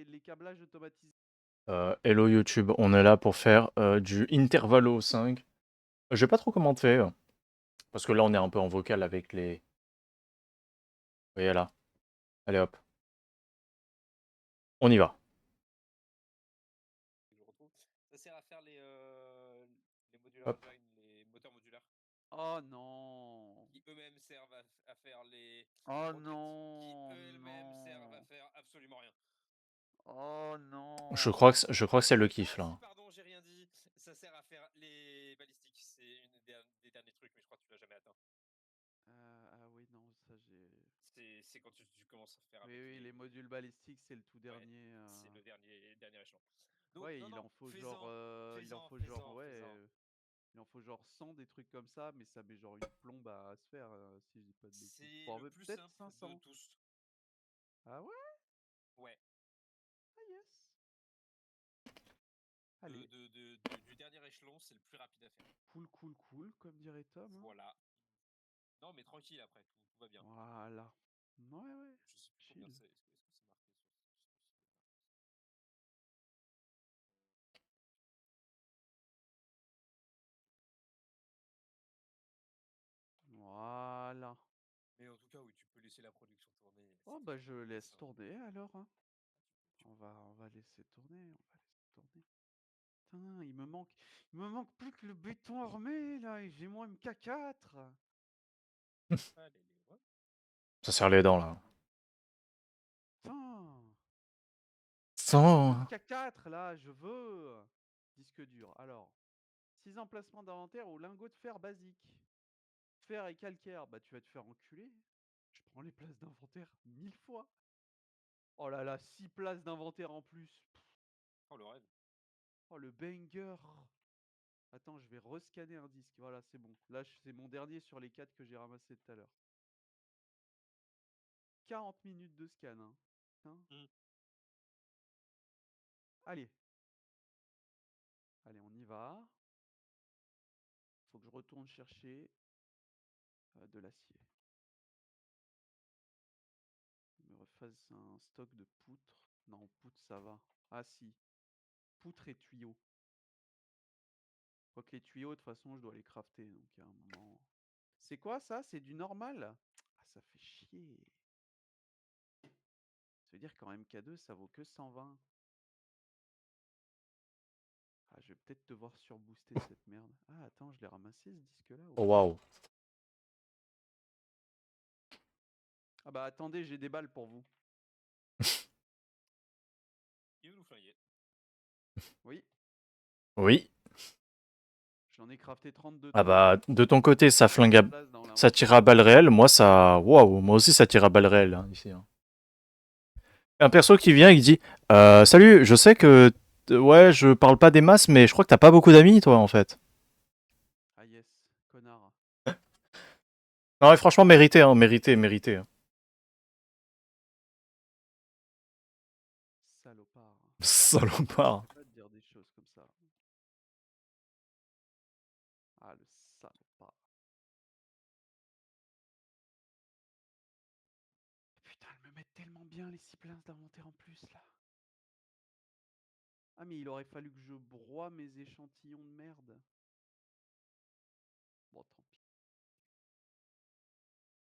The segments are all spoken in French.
les câblages automatisés. Hello YouTube, on est là pour faire du Intervalo 5. Je sais pas trop comment on fait, parce que là on est un peu en vocal avec les... Vous voyez là. Allez hop, on y va. Je retrouve. Ça sert à faire les modular Hop. join, les moteurs modulaires, Oh non. qui eux-mêmes servent à faire les Oh roquettes, qui non. eux-mêmes servent à Non. faire absolument rien. Oh Je non. crois que c'est le kiff Ah là. si, pardon, j'ai rien dit. Ça sert à faire les balistiques. C'est une des derniers trucs, mais je crois que tu l'as jamais atteint. Ah oui, non, ça j'ai. C'est quand tu commences à faire Oui, avec oui, les les. modules balistiques, c'est le tout Ouais, dernier. c'est le dernier échelon. Donc Ouais, non, il non, en faut genre, fais-en, il en fais-en, faut genre, fais-en, ouais, fais-en. il en faut genre 100 des trucs comme ça, mais ça met genre une plombe à se faire, si je dis pas de bêtises. C'est Bon, le plus peut-être simple de 500. tous. Ah ouais? Ouais. Ah yes. Allez, Du dernier échelon, c'est le plus rapide à faire. cool, cool, cool, comme dirait Tom, hein. Voilà. Non, mais tranquille après, tout va bien. Voilà. Ouais, ouais, Je sais plus combien chill. c'est. Est-ce que c'est marqué sur ce site? Voilà. Mais en tout cas, oui, tu peux laisser la production tourner. Oh C'est bah toujours je laisse intéressant. tourner alors, hein. Tu On va laisser tourner, on va laisser tourner. Putain, il me manque plus que le béton armé là, et j'ai mon MK4. allez, les ouais. Ça serre les dents là. Putain, Sans... MK4 là, je veux. Disque dur. Alors, 6 emplacements d'inventaire ou lingots de fer basique. Fer et calcaire, bah tu vas te faire enculer. Je prends les places d'inventaire 1000 fois. Oh là là, 6 places d'inventaire en plus. Oh, le rêve. Oh le banger. Attends, je vais rescanner un disque. Voilà, c'est bon. Là, c'est mon dernier sur les 4 que j'ai ramassé tout à l'heure. 40 minutes de scan. Hein. Putain. Mm. Allez. Allez, on y va. Faut que je retourne chercher de l'acier. Je me refasse un stock de poutres. Non, poutres, ça va. Ah si. Poutres et tuyaux. Quoique les tuyaux, de toute façon, je dois les crafter. Donc, à un moment. C'est quoi ça? C'est du normal? Ah, ça fait chier. Ça veut dire qu'en MK2, ça vaut que 120. Ah, je vais peut-être devoir surbooster cette merde. Ah, attends, je l'ai ramassé ce disque-là ou Oh pas? waouh. Ah bah attendez, j'ai des balles pour vous. Il veut nous flinguer. Oui, Oui. j'en ai crafté 32 Ah tonnes. bah, de ton côté, ça J'ai flingue de à... la place dans Ça tire à l'inventaire. balles réelles. Moi, ça... Waouh, moi aussi, ça tire à balles réelles, hein, ici. Hein. Un perso qui vient et qui dit Salut, je sais que... Ouais, je parle pas des masses, mais je crois que t'as pas beaucoup d'amis, toi, en fait. Ah yes, connard. Non, mais franchement, mérité, hein, mérité, mérité. Salopard. Salopard. Je peux pas te dire des choses comme ça. Ah, le salopard. Putain, elles me mettent tellement bien les 6 places d'inventaire en plus là. Ah, mais il aurait fallu que je broie mes échantillons de merde. Bon, tant pis.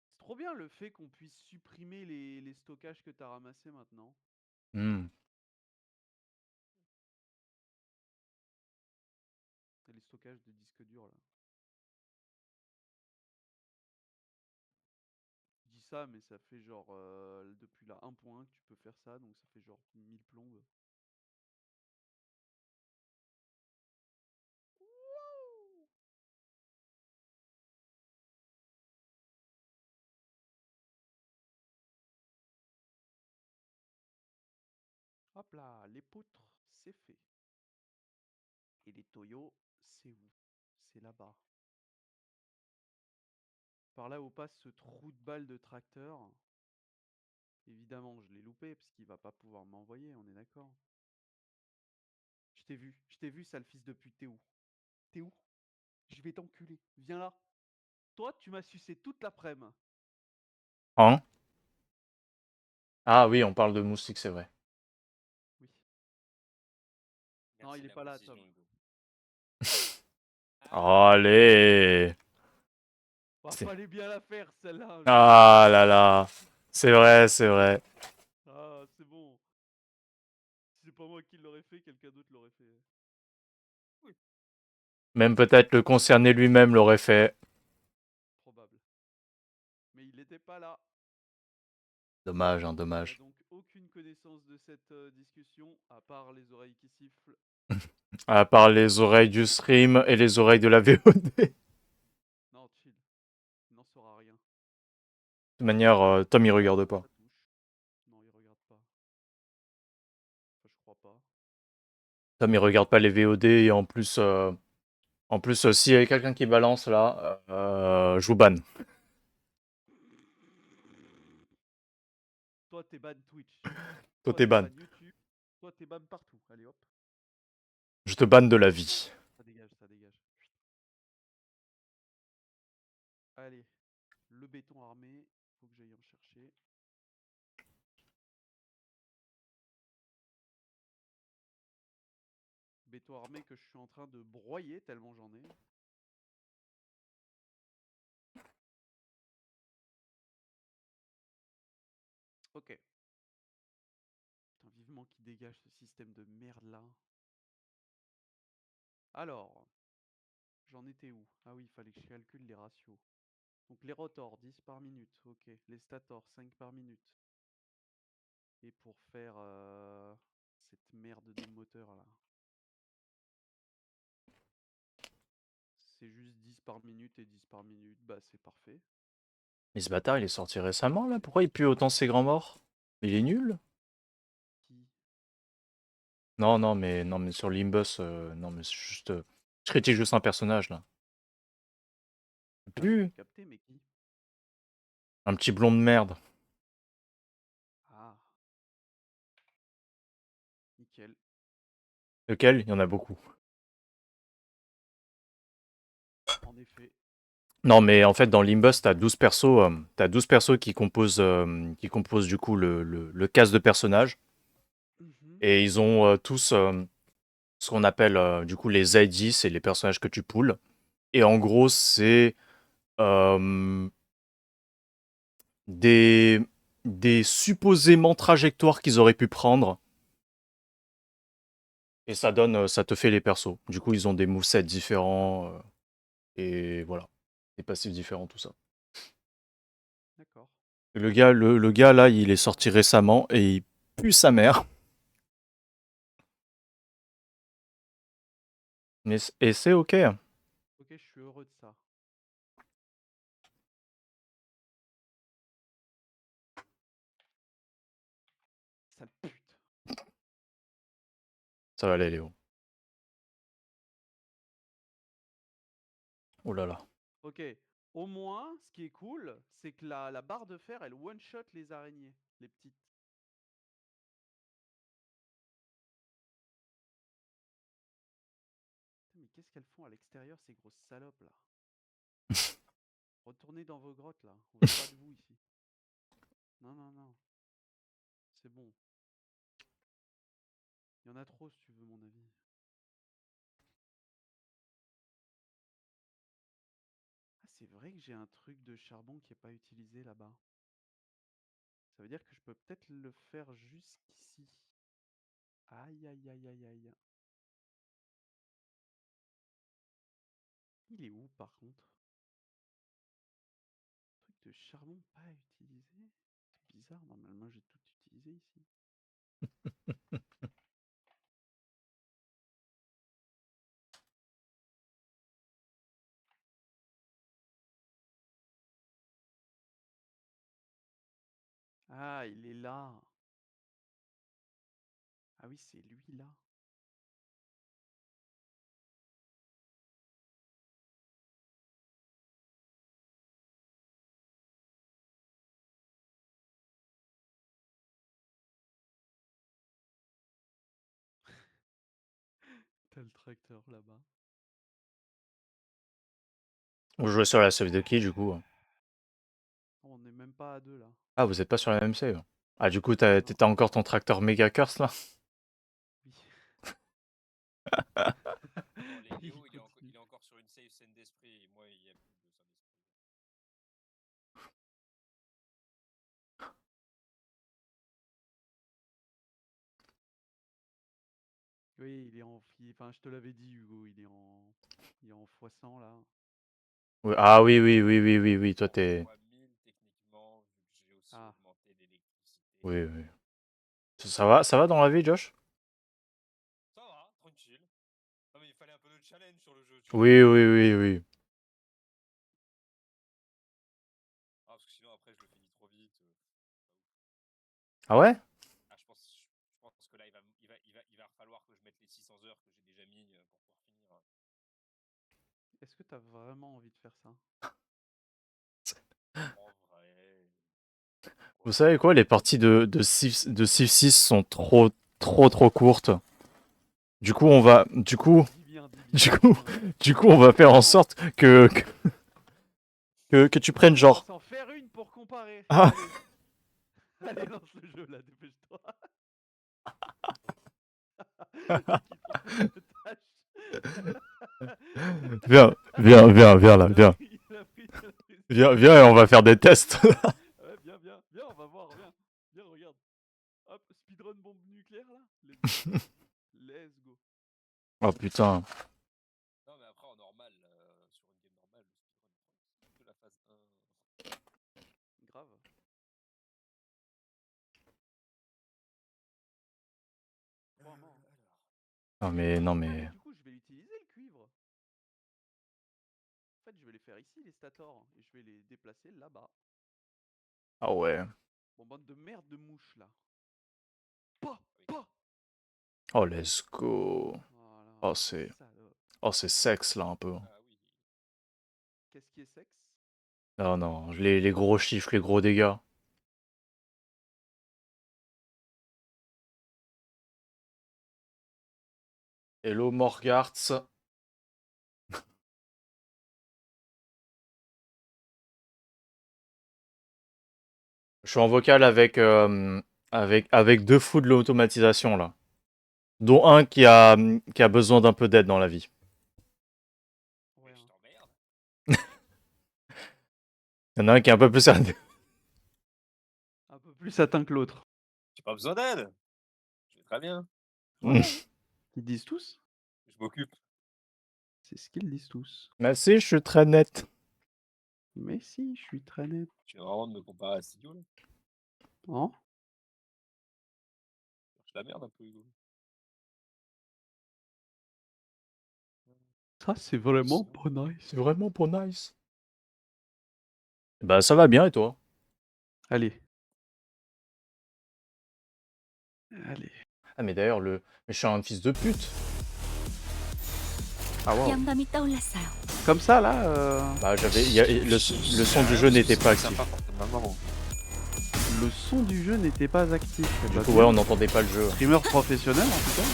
C'est trop bien le fait qu'on puisse supprimer les stockages que t'as ramassés maintenant. Hmm. Et les stockages de disques durs là. Je dis ça, mais ça fait genre depuis la 1.1 que tu peux faire ça, donc ça fait genre 1000 plombes. Wouh. Hop là, les poutres, c'est fait. Et les toyos, c'est où? C'est là-bas. Par là où passe ce trou de balle de tracteur. Évidemment, je l'ai loupé parce qu'il va pas pouvoir m'envoyer, on est d'accord. Je t'ai vu, sale fils de pute, t'es où? T'es où? Je vais t'enculer, viens là. Toi, tu m'as sucé toute l'après-midi. Hein? Ah oui, on parle de moustique, c'est vrai. Non, il c'est est la pas là, précision, Tom. Hugo. Ah, Allez. Bah, C'est- fallait bien la faire, celle-là. Ah là là. C'est vrai, c'est vrai. Ah, c'est bon. Si c'est pas moi qui l'aurais fait, quelqu'un d'autre l'aurait fait. oui. Même peut-être le concerné lui-même l'aurait fait. Probable. Mais il n'était pas là. Dommage, hein, Il n'a dommage. donc aucune connaissance de cette discussion, à part les oreilles qui sifflent. À part les oreilles du stream et les oreilles de la VOD. Non, chill. Il n'en saura rien. De toute manière, Tom il regarde pas. Ça touche. Non, il regarde pas. Enfin, je crois pas. Tom il regarde pas les VOD et en plus s'il y a quelqu'un qui balance là, je vous banne. Toi, t'es ban Twitch. Toi Toi, t'es t'es ban. ban YouTube. Toi, t'es ban partout. Allez, hop. Je te banne de la vie. Ça dégage, ça dégage. Allez. Le béton armé. Faut que j'aille en chercher. Béton armé que je suis en train de broyer tellement j'en ai. Ok. Putain, vivement qu'il dégage ce système de merde là. Alors, j'en étais où? Ah oui, il fallait que je calcule les ratios. Donc les rotors, 10 par minute. Ok. Les stators, 5 par minute. Et pour faire cette merde de moteur là. C'est juste 10 par minute et 10 par minute. Bah c'est parfait. Mais ce bâtard il est sorti récemment là. Pourquoi il pue autant ses grands morts? Il est nul? Qui? Non mais sur Limbus, non mais c'est juste, je critique juste un personnage là. Il Ah oui, j'ai pue. capté, mais qui? Un petit blond de merde. Ah, nickel. Lequel? Il y en a beaucoup. En effet. Non, mais en fait, dans Limbus, t'as 12 persos qui composent du coup le cast de personnages. Mhm. Et ils ont tous ce qu'on appelle du coup les ID, c'est les personnages que tu poules. Et en gros, c'est euh, des, des supposément trajectoires qu'ils auraient pu prendre. Et ça te fait les persos. Du coup, ils ont des movesets différents. Et voilà. Des passifs différents, tout ça. D'accord. Le gars là, il est sorti récemment et il pue sa mère. Et c'est ok. Ok, je suis heureux de ça. Sale pute. Ça va aller, Léo. Oh là là. Ok. Au moins, ce qui est cool, c'est que la barre de fer, elle one-shot les araignées. Les petites. Putain, mais qu'est-ce qu'elles font à l'extérieur, ces grosses salopes là? Retournez dans vos grottes là. On veut pas de vous ici. Non, non, non. C'est bon. Il y en a trop si tu veux mon avis. Ah, c'est vrai que j'ai un truc de charbon qui est pas utilisé là-bas. Ça veut dire que je peux peut-être le faire jusqu'ici. Aïe, aïe, aïe, aïe, aïe. Il est où par contre? Truc de charbon pas utilisé? C'est bizarre, normalement j'ai tout utilisé ici. Ah, il est là. Ah oui, c'est lui là. T'as le tracteur là-bas. Vous jouez sur la save de qui du coup? Oh, on n'est même pas à deux là. Ah, vous êtes pas sur la même save. Ah, du coup, Non. t'as encore ton tracteur méga curse là? Oui. Non, Léo, il est continue. encore sur une safe scène d'esprit. Et moi, il y a plus de scène d'esprit. Oui, il est en enfin, je te l'avais dit, Hugo, il est en x100 là. Oui, ah oui, oui, oui, oui, oui, oui, toi En t'es... fois 1000 techniquement, vu que j'ai aussi Ah, augmenté l'électricité. Oui, oui. Ça va dans la vie, Josh? Ça va, tranquille. Non, mais il fallait un peu de challenge sur le jeu, tu vois. Oui, oui, oui, oui. Ah, parce que sinon, après, je le finis trop vite. Ah ouais? Ah, je pense que là, il va falloir que je mette les 600 heures que j'ai déjà mis pour pouvoir finir. est-ce que t'as vraiment envie de faire ça? En vrai. Vous Pourquoi savez pas. quoi, les parties de Civ 6 sont trop courtes. Du coup, on va... Du coup, Dis bien, dis bien, du dis coup, bien. du coup, on va faire en Non, sorte que tu prennes on va genre... s'en faire une pour comparer. Ah, Allez, allez, lance le jeu là, dépêche-toi. Dès qu'il prend une tâche. viens, viens là, viens. Il a pris de Viens, viens et on va faire des tests. Ouais, viens, on va voir, viens, regarde. Hop, speedrun bombe nucléaire là. Let's go. Let's go. Oh putain. Non, mais après, en normal, sur une game normale, le speedrun, c'est que la phase 1. Grave. Trois morts. Non mais, non Ah, mais mais... du coup, je vais l'utiliser le cuivre. En fait, je vais les faire ici, les stators. Et je vais les déplacer là-bas. Ah ouais. Bon, bande de merde de mouches là. Pas, pas. Oh, let's go. Voilà. Oh, c'est... Salope. Oh, c'est sexe, là, un peu. Ah oui. Qu'est-ce qui est sexe? Non, non, les gros chiffres, les gros dégâts. Hello, Morgarts. Je suis en vocal avec deux fous de l'automatisation, là. Dont un qui a besoin d'un peu d'aide dans la vie. Ouais, Mais je hein. t'emmerde. Il y en a un qui est un peu plus... Un peu plus atteint que l'autre. J'ai pas besoin d'aide. Je vais très bien. Ouais, hein. Ils disent tous. Je m'occupe. C'est ce qu'ils disent tous. Merci, je suis très net. Mais si, je suis très net. Tu viens vraiment de me comparer à Studio, là. Hein? Je la merde un peu, Hugo. Ça, c'est vraiment pas nice. C'est vraiment pas nice. Bah, ça va bien, et toi? Allez. Allez. Ah, mais d'ailleurs, mais je suis un fils de pute. Ah wow. 양감이 떠올랐어요. Comme ça, là, Bah, le son du jeu n'était pas actif. Sympa pour ta maman. le son du jeu n'était pas actif. Eh Du bah, coup, bien. ouais, on n'entendait pas le jeu. Streamer professionnel, en tout cas.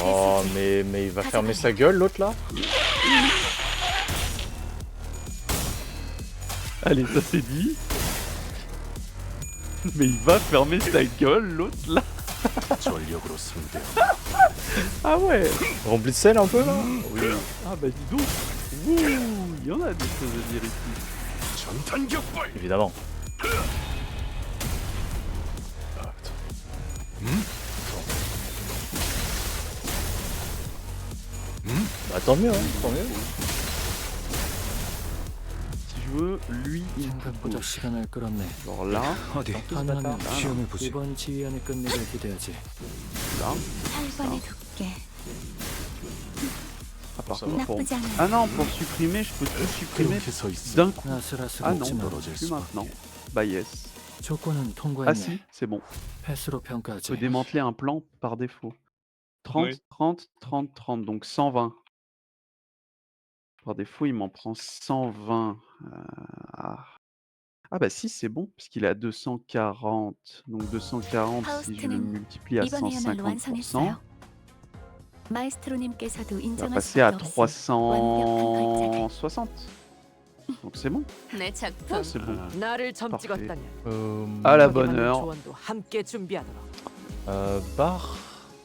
Oh, mais il va fermer sa gueule, l'autre, là? Allez, ça c'est dit. Mais il va fermer sa gueule, l'autre, là. Ah ouais. Rempli de sel, un peu, là? Oui. Ah bah dis donc. Ouh, il y en a des choses à dire ici. Évidemment. Bah, tant mieux, hein, tant mieux. Si je veux, lui, il me 생각보다 pousse. 시간을 끌었네. Alors là, 어디 하나는 là, 시험해 보지. 이번 지휘 안에 끝내길 기대하지. là. 8번의 두께. Ah, par Ça contre, pour... 나쁘지 않아요. Ah non, pour supprimer, je peux tout supprimer 그렇게 서 있어. d'un coup. 아슬아슬 Ah non, 웃지 멀어질 plus 수밖에. maintenant. Bah yes. 조건은 Ah 통과했네. si, c'est bon. 패스로 Je peux 평가하지. démanteler un plan par défaut. 30, Oui. 30, 30, 30, donc 120. Par défaut, il m'en prend 120. Ah. Ah bah si, c'est bon, puisqu'il est à 240. Donc 240, si je le 파우스트는 multiplie à 이번에야말로 150%, 완성했어요. 마에스트로님께서도 il va 인정할 passer à 수밖에 없이 완벽한 걸작을. 360. Donc c'est bon. 내 Ah, 작품. c'est bon. 나를 점 Parfait. 찍었다면 À la 거기 bonne 맞는 heure. 조언도 함께 준비하도록. Bar.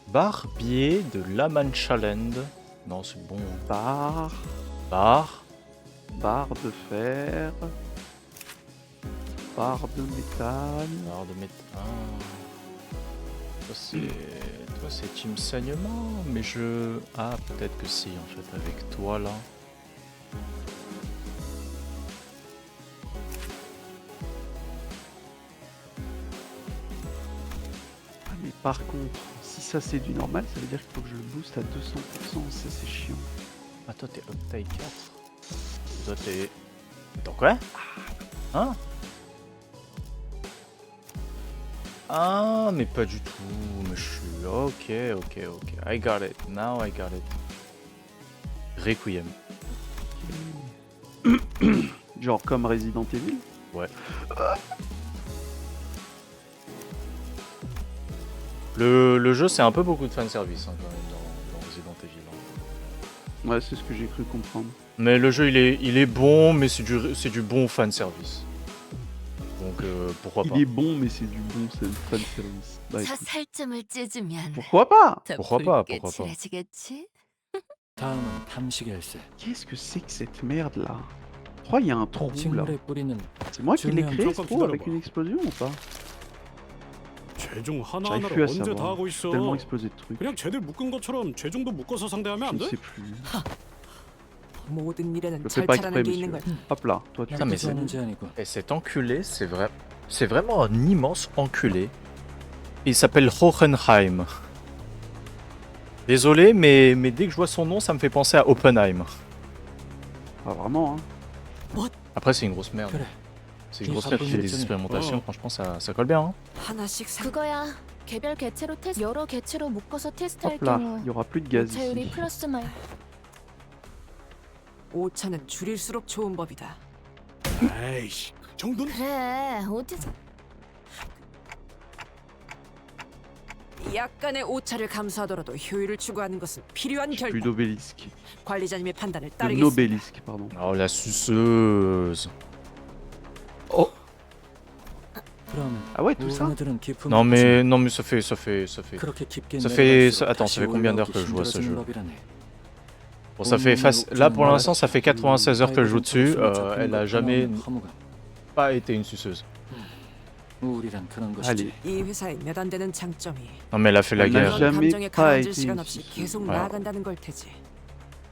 Barbier de La Manchaland. Non, c'est bon. Barre, Bar. barre de fer, barre de métal. Barre de métal. Toi, c'est Team Saignement, mais je. Ah, peut-être que si, en fait, avec toi là. Ah, mais par contre, si ça c'est du normal, ça veut dire qu'il faut que je le booste à 200%. Ça c'est chiant. Ah, toi, t'es Uptake 4. Toi, t'es. Attends, quoi? Hein? Ah, mais pas du tout. Mais je suis. Ok. I got it. Now I got it. Requiem. Genre comme Resident Evil. Ouais. Le jeu, c'est un peu beaucoup de fanservice hein, quand même dans Resident Evil. Hein. Ouais, c'est ce que j'ai cru comprendre. Mais le jeu, il est bon, mais c'est du bon fanservice. Donc pourquoi pas. Il est bon, mais c'est du bon fan service. Bah, 저 écoute, 살점을 찢으면 pourquoi pas? 더 Pourquoi pas, 붉게 pourquoi pas. 칠해지겠지? 다음은 탐식 열쇠. Qu'est-ce que c'est que cette merde là? Je crois qu'il y a un trou là. 식물의 뿌리는 C'est moi qui l'ai 중요한 créé ce 잠깐 trou avec 기다려봐. une explosion ou pas? 죄종 J'arrive 하나하나를 plus à 언제 다 savoir. 하고 J'ai 있어. tellement explosé de trucs. 그냥 쟤들 묶은 것처럼 죄종도 묶어서 상대하면 Je 안 ne 돼? sais plus. 모든 일에는 Je fais pas 절차라는 exprès, 게 있는 monsieur. 걸. Hop là, toi tu Ah, mais fais. 하는 제안이고. Et cet enculé, c'est vraiment un immense enculé. Il s'appelle Hohenheim. Désolé, mais dès que je vois son nom, ça me fait penser à Oppenheim. Pas vraiment, hein. Après, c'est une grosse merde. 그래. C'est une grosse Ça merde qui peut fait des fonctionner. expérimentations. Oh. Franchement, ça colle bien. Hein. 하나씩 생. 그거야. 개별 개체로 테스트 여러 개체로 묶어서 테스트할 Hop là, 경우 il y aura plus de gaz 오차율이 ici. 플러스 마이. 오차는 줄일수록 좋은 법이다. 에이씨, 그 정도는 그래. 오티즘 약간의 오차를 감수하더라도 효율을 추구하는 것은 필요한 Plus 결단. d'obélisque. 관리자님의 판단을 De 따르겠습니다. l'obélisque, pardon. Oh, la suceuse. 그럼 Ah ouais, tout ça? 우리들은 기품. Non, mais ça fait. 그렇게 깊게 ça fait- 내려갈수록 attends, ça 다시 fait combien d'heures 올라오기 que je joue à ce 힘들어지는 jeu? 법이라네. Bon, ça fait là pour l'instant, ça fait 96 heures que je joue dessus. Elle a jamais 허무가. pas été une suceuse. 우울이란 그런 것이지. Allez. 이 회사에 몇 안 되는 장점이 Non, mais elle a fait la Elle n'a guerre. jamais 감정에 pas 가라앉을 été 시간 une 없이 suceuse. 계속 Ouais. 나아간다는 걸 테지.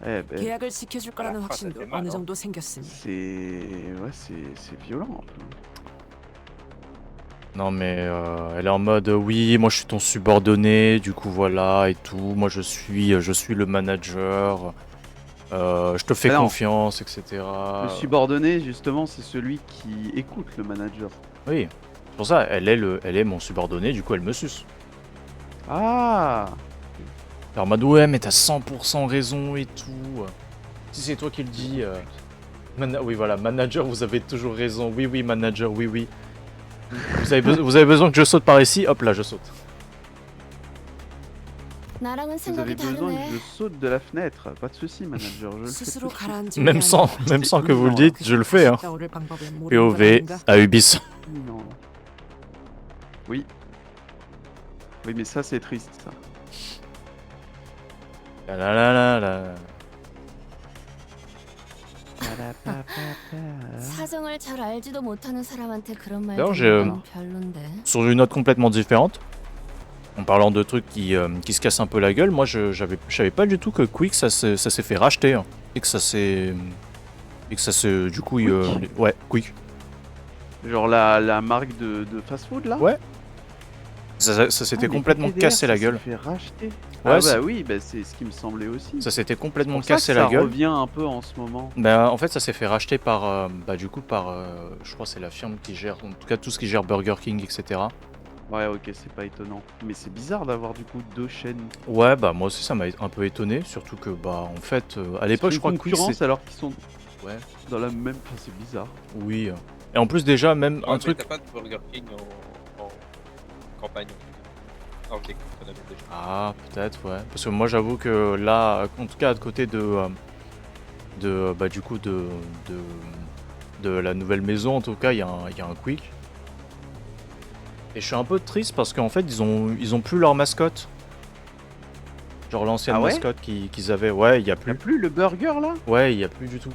Eh ben, 계약을 지켜줄 거라는 Ah, 확신도 ça fait mal, 어느 hein. 정도 생겼으니. c'est violent un peu. Non, mais elle est en mode oui, moi je suis ton subordonné, du coup voilà et tout. Moi je suis le manager. Je te fais Ah non. confiance, etc. Le subordonné, justement, c'est celui qui écoute le manager. Oui, c'est pour ça, elle est mon subordonné, du coup elle me suce. Ah! Elle est en mode ouais, mais t'as 100% raison et tout. Si c'est toi qui le dis. Oui, voilà, manager, vous avez toujours raison. Oui, manager, oui. Vous avez besoin que je saute par ici, hop là, je saute. 나랑은 Vous avez 생각이 besoin que 다르네. je saute de la fenêtre. Pas de soucis, manager. Je le fais 스스로 tout de suite. 가라앉지 Même sans que vous le dites, je le fais. Hein. 떠오를 방법을 모르는 POV 거라는가? à Ubisoft. Non. Oui. Oui, mais ça, c'est triste, ça. La la la la. 사정을 잘 알지도 못하는 사람한테 그런 말 D'ailleurs, 듣는 건 별론데. Sur une note complètement différente, en parlant de trucs qui se cassent un peu la gueule, moi je savais pas du tout que Quick ça s'est fait racheter hein, et que ça s'est du coup ouais Quick Genre la marque de fast-food, là? Ouais. ça s'était Ah, mais complètement PTDR, cassé la ça s'est gueule. fait racheter. Ouais, Ah c'est- bah oui, bah c'est ce qui me semblait aussi. Ça s'était C'est complètement pour ça que cassé la ça gueule. revient un peu en ce moment. Ben, en fait ça s'est fait racheter par je crois que c'est la firme qui gère en tout cas tout ce qui gère Burger King etc. Ouais, ok, c'est pas étonnant. Mais c'est bizarre d'avoir du coup deux chaînes. Ouais bah moi aussi ça m'a un peu étonné surtout que bah en fait à l'époque je crois que Quick concurrence alors qu'ils sont ouais dans la même. Enfin, c'est bizarre. oui et en plus déjà même Ouais, un mais truc. T'as pas de Burger King en campagne. Ah, ok, t'en avais déjà. Ah, peut-être, ouais. Parce que moi, j'avoue que là, en tout cas, à côté du coup, de la nouvelle maison, en tout cas, il y a un Quick. Et je suis un peu triste parce qu'en fait, ils ont plus leur mascotte. Genre l'ancienne Ah ouais mascotte qu'ils avaient. Ouais, il y a Y'a plus. plus le burger là? Ouais, il y a plus du tout.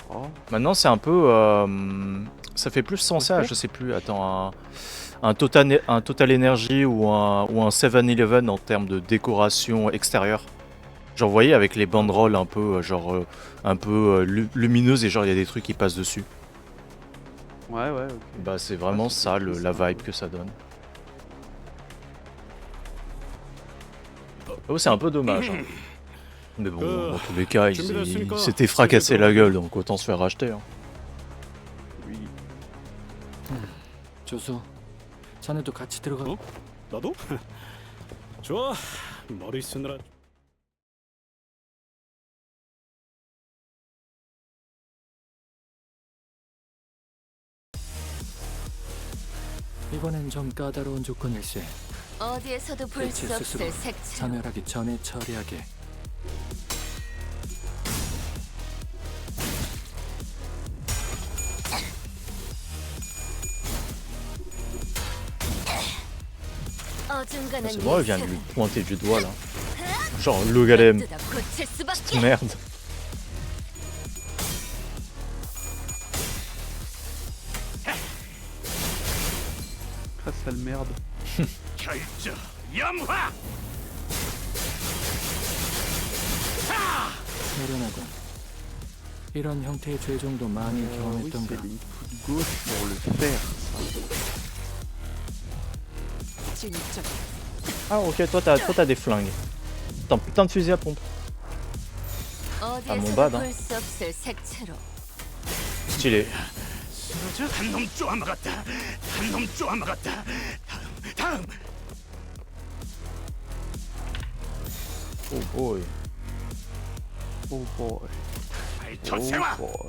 Oh. Maintenant, c'est un peu. Ça fait plus penser à, Respect. je sais plus, attends, un Total Energy ou un 7-Eleven en termes de décoration extérieure. Genre, vous voyez, avec les banderoles un peu, lumineuses et genre, il y a des trucs qui passent dessus. Ouais, ok. Bah, c'est vraiment c'est ça, triste, la un vibe peu. que ça donne. Oh, c'est un peu dommage. Hein. Mais bon, dans tous les cas, ils s'étaient fracassé la gueule, donc autant se faire racheter. Hein. Oui. 조수, 자네도 같이 들어가. 어? 나도? 좋아. 머리 쓰느라. 이번엔 좀 까다로운 조건일세. 어디에서도 볼 대체 수 스스로 없을 색채로 사멸하기 전에 처리하게. 어중간한 C'est moi, elle vient de lui 예상은 pointer du doigt là. Genre, le golem. 뜯어 고칠 수밖에. Merde. Ah, sale merde. 결정 염화. 노련하군. 이런 형태의 죄종도 많이 Oui, 경험했던가. c'est l'input gauche pour le faire. 진짜 Ah, ok, toi t'as des flingues. Putain, putain de fusil à pompe. 어디에서도 bad, hein. 볼 수 없을 색채로 Stylé. 한놈 쪼아먹었다. 한놈 쪼아먹었다. 다음. Oh boy. Oh boy. 발톱 Oh 세워. boy.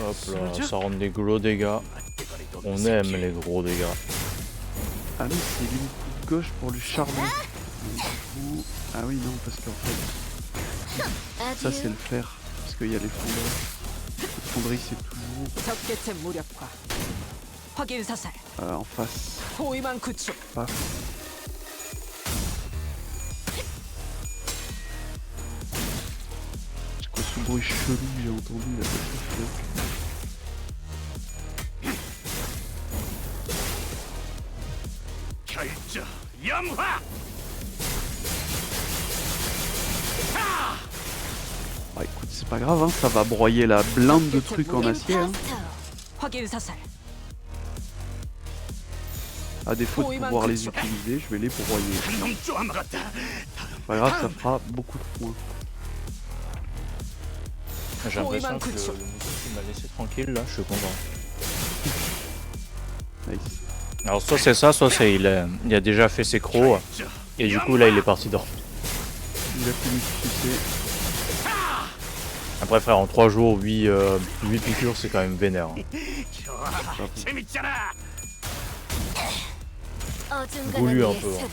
Hop là, ça rend des gros dégâts. On aime les gros dégâts. Ah oui, c'est l'input gauche pour le charbon. Du coup... Ah oui, non, parce qu'en fait, ça c'est le fer. Parce qu'il y a les fonderies. Les fonderies, c'est toujours 적개체 무력화. 확인 사살. en face. 호위망 구축. Paf. C'est quoi ce bruit chelou que j'ai entendu là? 결정 염화. Bah écoute, c'est pas grave, hein, ça va broyer la blinde de trucs en acier. Hein. 확인 사살. À défaut de pouvoir les utiliser, je vais les broyer. 한놈 쪼아먹었다. C'est pas grave, ça fera beaucoup de points. J'ai l'impression que le musique il m'a laissé tranquille là, je suis content. Nice. Alors soit c'est ça, soit c'est il a déjà fait ses crocs et du coup là il est parti dormir. Il a fini de sucer. Après frère, en 3 jours, 8 piqûres c'est quand même vénère. Hein. 좋아. 재밌잖아. Goulu un peu. Hein.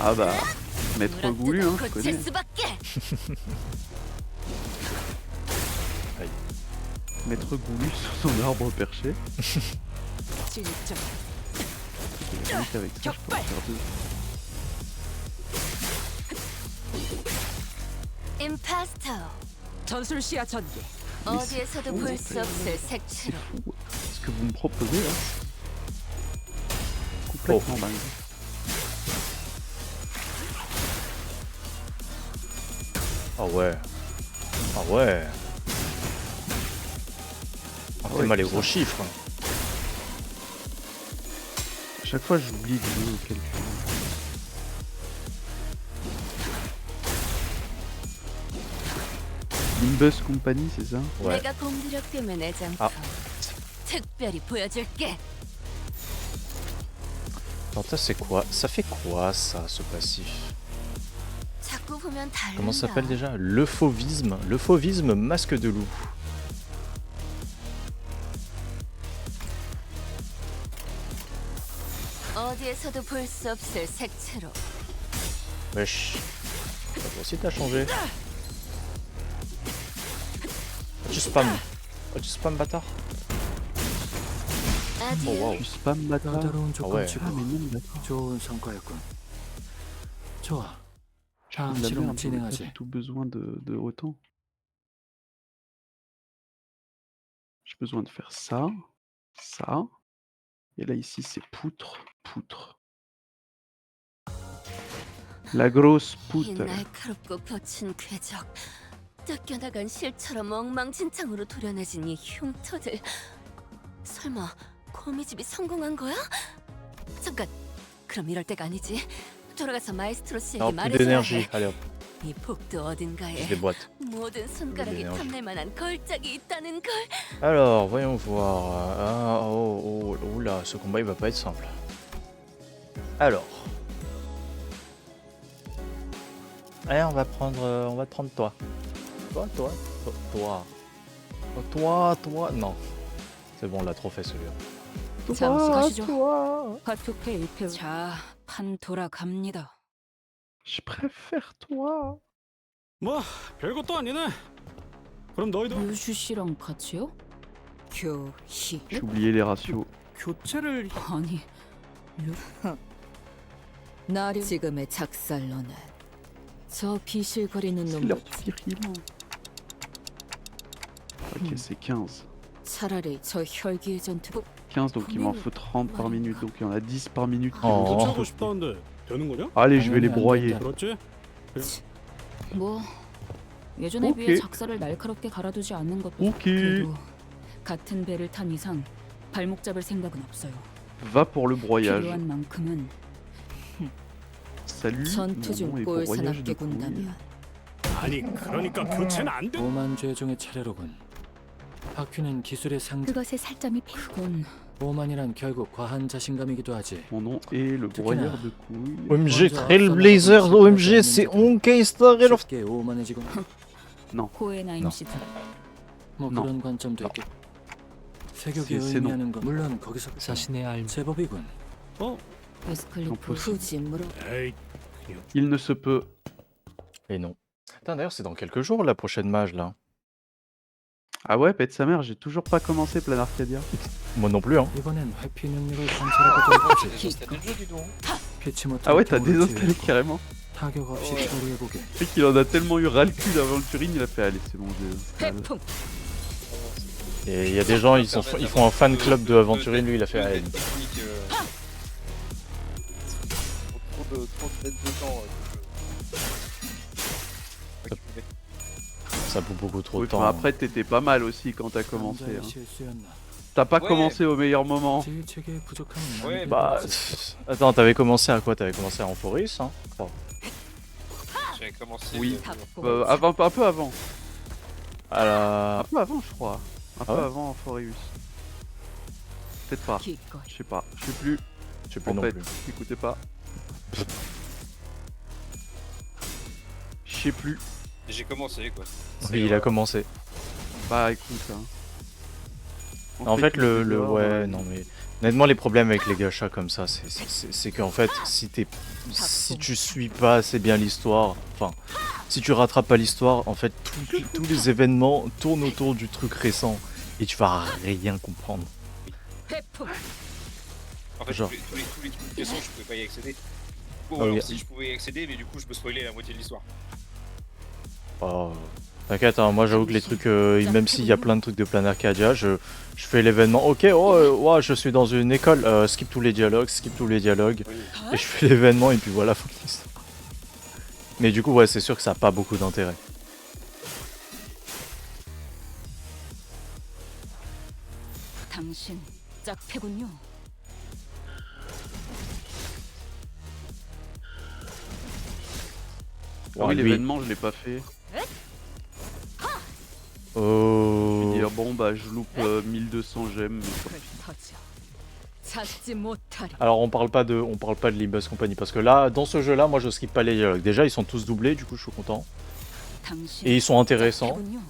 Ah bah, maître goulu, hein, je connais. Maître goulu sur son arbre perché. 진짜 Et avec ça, je peux en faire deux. 임파스터 전술 시야 전개. 어디에서도 볼 수 없을 색채로 Fou. Ce que vous me proposez là, complètement dingue. Ah ouais. Ah ouais. Ah ouais, mal les gros chiffres. À chaque fois, j'oublie de jouer au calcul. Nimbus Company, c'est ça? Ouais. 내가 공들였으면 애장품 특별히 보여줄게. Alors ça c'est quoi? Ça fait quoi ça, ce passif? 자꾸 보면 다른다. Comment ça s'appelle déjà? Le fauvisme. Le fauvisme masque de loup. 어디에서도 볼 수 없을 색채로 Wesh. Toi aussi t'as changé. Oh, tu spam. Oh, tu spam bâtard. Oh waouh. Tu spam Mata. 까다로운 ouais. 조건치고 Ah mais non, d'accord. 좋은 성과였군. 좋아. Je fais 다음 de la 실험 merde, j'en ai pas 진행하지. du tout besoin de autant. J'ai besoin de faire ça, ça. Et là ici c'est poutre, poutre. La grosse 이 poutre. 날카롭고 거친 궤적, 뜯겨나간 실처럼 엉망진창으로 도려내진 이 흉터들. 설마 거미집이 성공한 거야? 잠깐, 그럼 이럴 때가 아니지. 돌아가서 마에스트로 씨에게 Alors, plus 말해줘야 d'énergie. 해. Allez hop, 이 복도 어딘가에 je déboîte. 모든 손가락이 l'énergie. 탐낼 만한 걸작이 있다는 걸. Alors, voyons voir. Ah, oh, oh, oula, ce combat il va pas être simple. Alors. Allez, on va te prendre toi. Toi. Oh, toi. Non. C'est bon, on l'a trop fait celui-là. 잠시 가시죠. toi. 화투패 1패. 자, 판 돌아갑니다. Je préfère toi. 뭐 별것도 아니네. 그럼 너희도 류슈 씨랑 같이요? 교희. J'ai oublié les ratios. 교체를 아니, 류. 나리 지금의 작살로는 저 비실거리는 C'est 놈 l'heure du viril. Ok, c'est 15. 차라리 저 혈기의 전투 15, donc il m'en faut 30 par minute. Donc il y en a 10 par minute qui Oh. vont 교체하고 se 싶다는데 되는 거냐? Allez, je vais les 당연히 안 broyer. 된다. 그렇지? 뭐 예전에 오케이. 비해 작살을 날카롭게 갈아두지 않는 것도 오케이. 그래도 같은 배를 탄 이상 발목 잡을 생각은 없어요. Va pour le broyage. 필요한 만큼은 Salut. 전투 Mon 중 nom est broyage 꼴사납게 de couilles. 군다면 아니 그러니까 교체는 안 돼. 오만 죄종의 차례로군. 바퀴는 기술의 상징. 그것의 살점이 배. 그건 오만이란 결국 과한 자신감이기도 하지. Mon nom est le broyeur de couilles. OMG, Trailblazer, OMG, c'est OK, Star of. 쉽게 오만해지곤. 호에나임 너. 시대. 뭐 너. 그런 관점도 있겠. 세격이 c'est 의미하는 건 물론 거기서 자신의 알 제법이군. 에스클리프 impossible. 굳이 물어. 에이 Il ne se peut. Et non. Putain, d'ailleurs, c'est dans quelques jours la prochaine mage là. Ah ouais, pète sa mère, j'ai toujours pas commencé Plan Arcadia. Moi non plus, hein. 이번엔 회피 능력을 관찰하고 J'ai désinstallé le jeu, dis donc. 피치 못한 Ah ouais, t'as 도움을 désinstallé 지으려고 carrément. 타격 없이 Ouais. 처리해보게. Le mec, il en a tellement eu ras le cul d'aventurine, il a fait allez, c'est bon, je désinstalle. 태풍 Et il y a des gens, ils font un fan club de Aventurine, lui il a fait. Ah, Technique, trop de mettre dedans. ça bout beaucoup trop Oui, de temps. enfin, après, t'étais pas mal aussi quand t'as commencé. 남자의 Hein. 실수였나. T'as pas Ouais. commencé au meilleur moment. 지휘체계의 부족함은 Ouais, 남에게 Bah. 있어. Attends, t'avais commencé à quoi? T'avais commencé à Amphoris, hein? je crois. J'avais commencé. Oui. le- Un peu avant. À la. Un peu avant, je crois. Un Ah peu ouais avant Amphoreus. Peut-être pas. 기꺼이 Je sais pas. Je sais plus. Je sais plus En non fait, plus. écoutez pas. Je sais plus. J'ai commencé quoi. Oui, il a commencé. Bah écoute. Hein. On En fait, tous des le. erreurs, Ouais, non, mais. Honnêtement, les problèmes avec les gachas comme ça, c'est qu'en fait, si tu suis pas assez bien l'histoire, enfin, si tu rattrapes pas l'histoire, en fait, tous les événements tournent autour du truc récent et tu vas rien comprendre. 태풍 En fait, Genre. tous les trucs récents, je pouvais pas y accéder. Bon, Ah oui. alors si je pouvais y accéder, mais du coup, je me spoilais la moitié de l'histoire. Oh, t'inquiète, hein, moi j'avoue que les trucs, même s'il y a plein de trucs de Plan Arcadia, je fais l'événement, ok, ouais, je suis dans une école, skip tous les dialogues, et je fais l'événement et puis voilà, faut qu'il se- Mais du coup, ouais, c'est sûr que ça a pas beaucoup d'intérêt. 당신 짝패군요. Ah oui, lui. l'événement, je l'ai pas fait. Je Oh. vais dire, bon bah je loupe 1200 gemmes. Mais tant pis. 터져 찾지 못하리. Alors on parle pas de Limbus Company parce que là, dans ce jeu-là, moi je skip pas les dialogues. Déjà, ils sont tous doublés, du coup je suis content. 당신 Et ils sont intéressants. 짝패군요.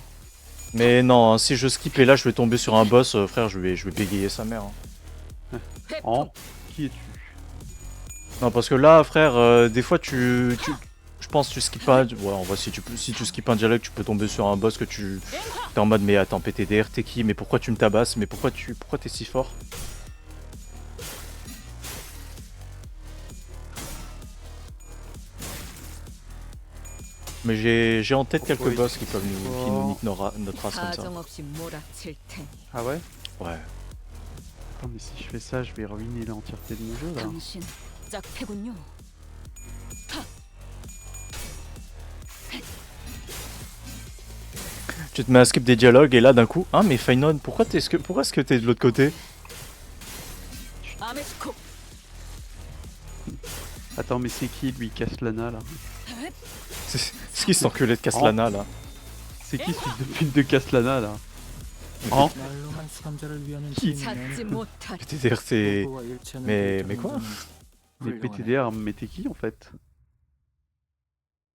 Mais non, hein, si je skip et là je vais tomber sur un boss, frère, je vais bégayer sa mère. Hein. 태풍 En qui es-tu? Non, parce que là, frère, des fois je pense que tu skippes pas. Ouais, en vrai, si tu skippes un dialogue, tu peux tomber sur un boss que t'es en mode, mais attends, PTDR, t'es qui? Mais pourquoi tu me tabasses? Mais pourquoi t'es si fort? Mais j'ai en tête Pourquoi quelques il- boss qui peuvent qui nous niquent notre race comme ça. 사정없이 몰아칠 테니 Ah ouais? Ouais. Attends, mais si je fais ça, je vais ruiner l'entièreté de mon jeu là. 당신 짝패군요. Tu te mets à skip des dialogues et là d'un coup, ah mais Fainon, pourquoi est-ce que t'es de l'autre côté? 아메스코 Attends, mais c'est qui lui, Caslana là? C'est qui cet enculé de Caslana là? C'est qui ce fils de pute de Caslana là? Hein? 말로만 수감자를 위하는 키. 찾지 못할 PTDR c'est... 도구와 일치하는 mais 데이터 quoi? 정도는 Mais 훌륭하네. PTDR, mais t'es qui en fait?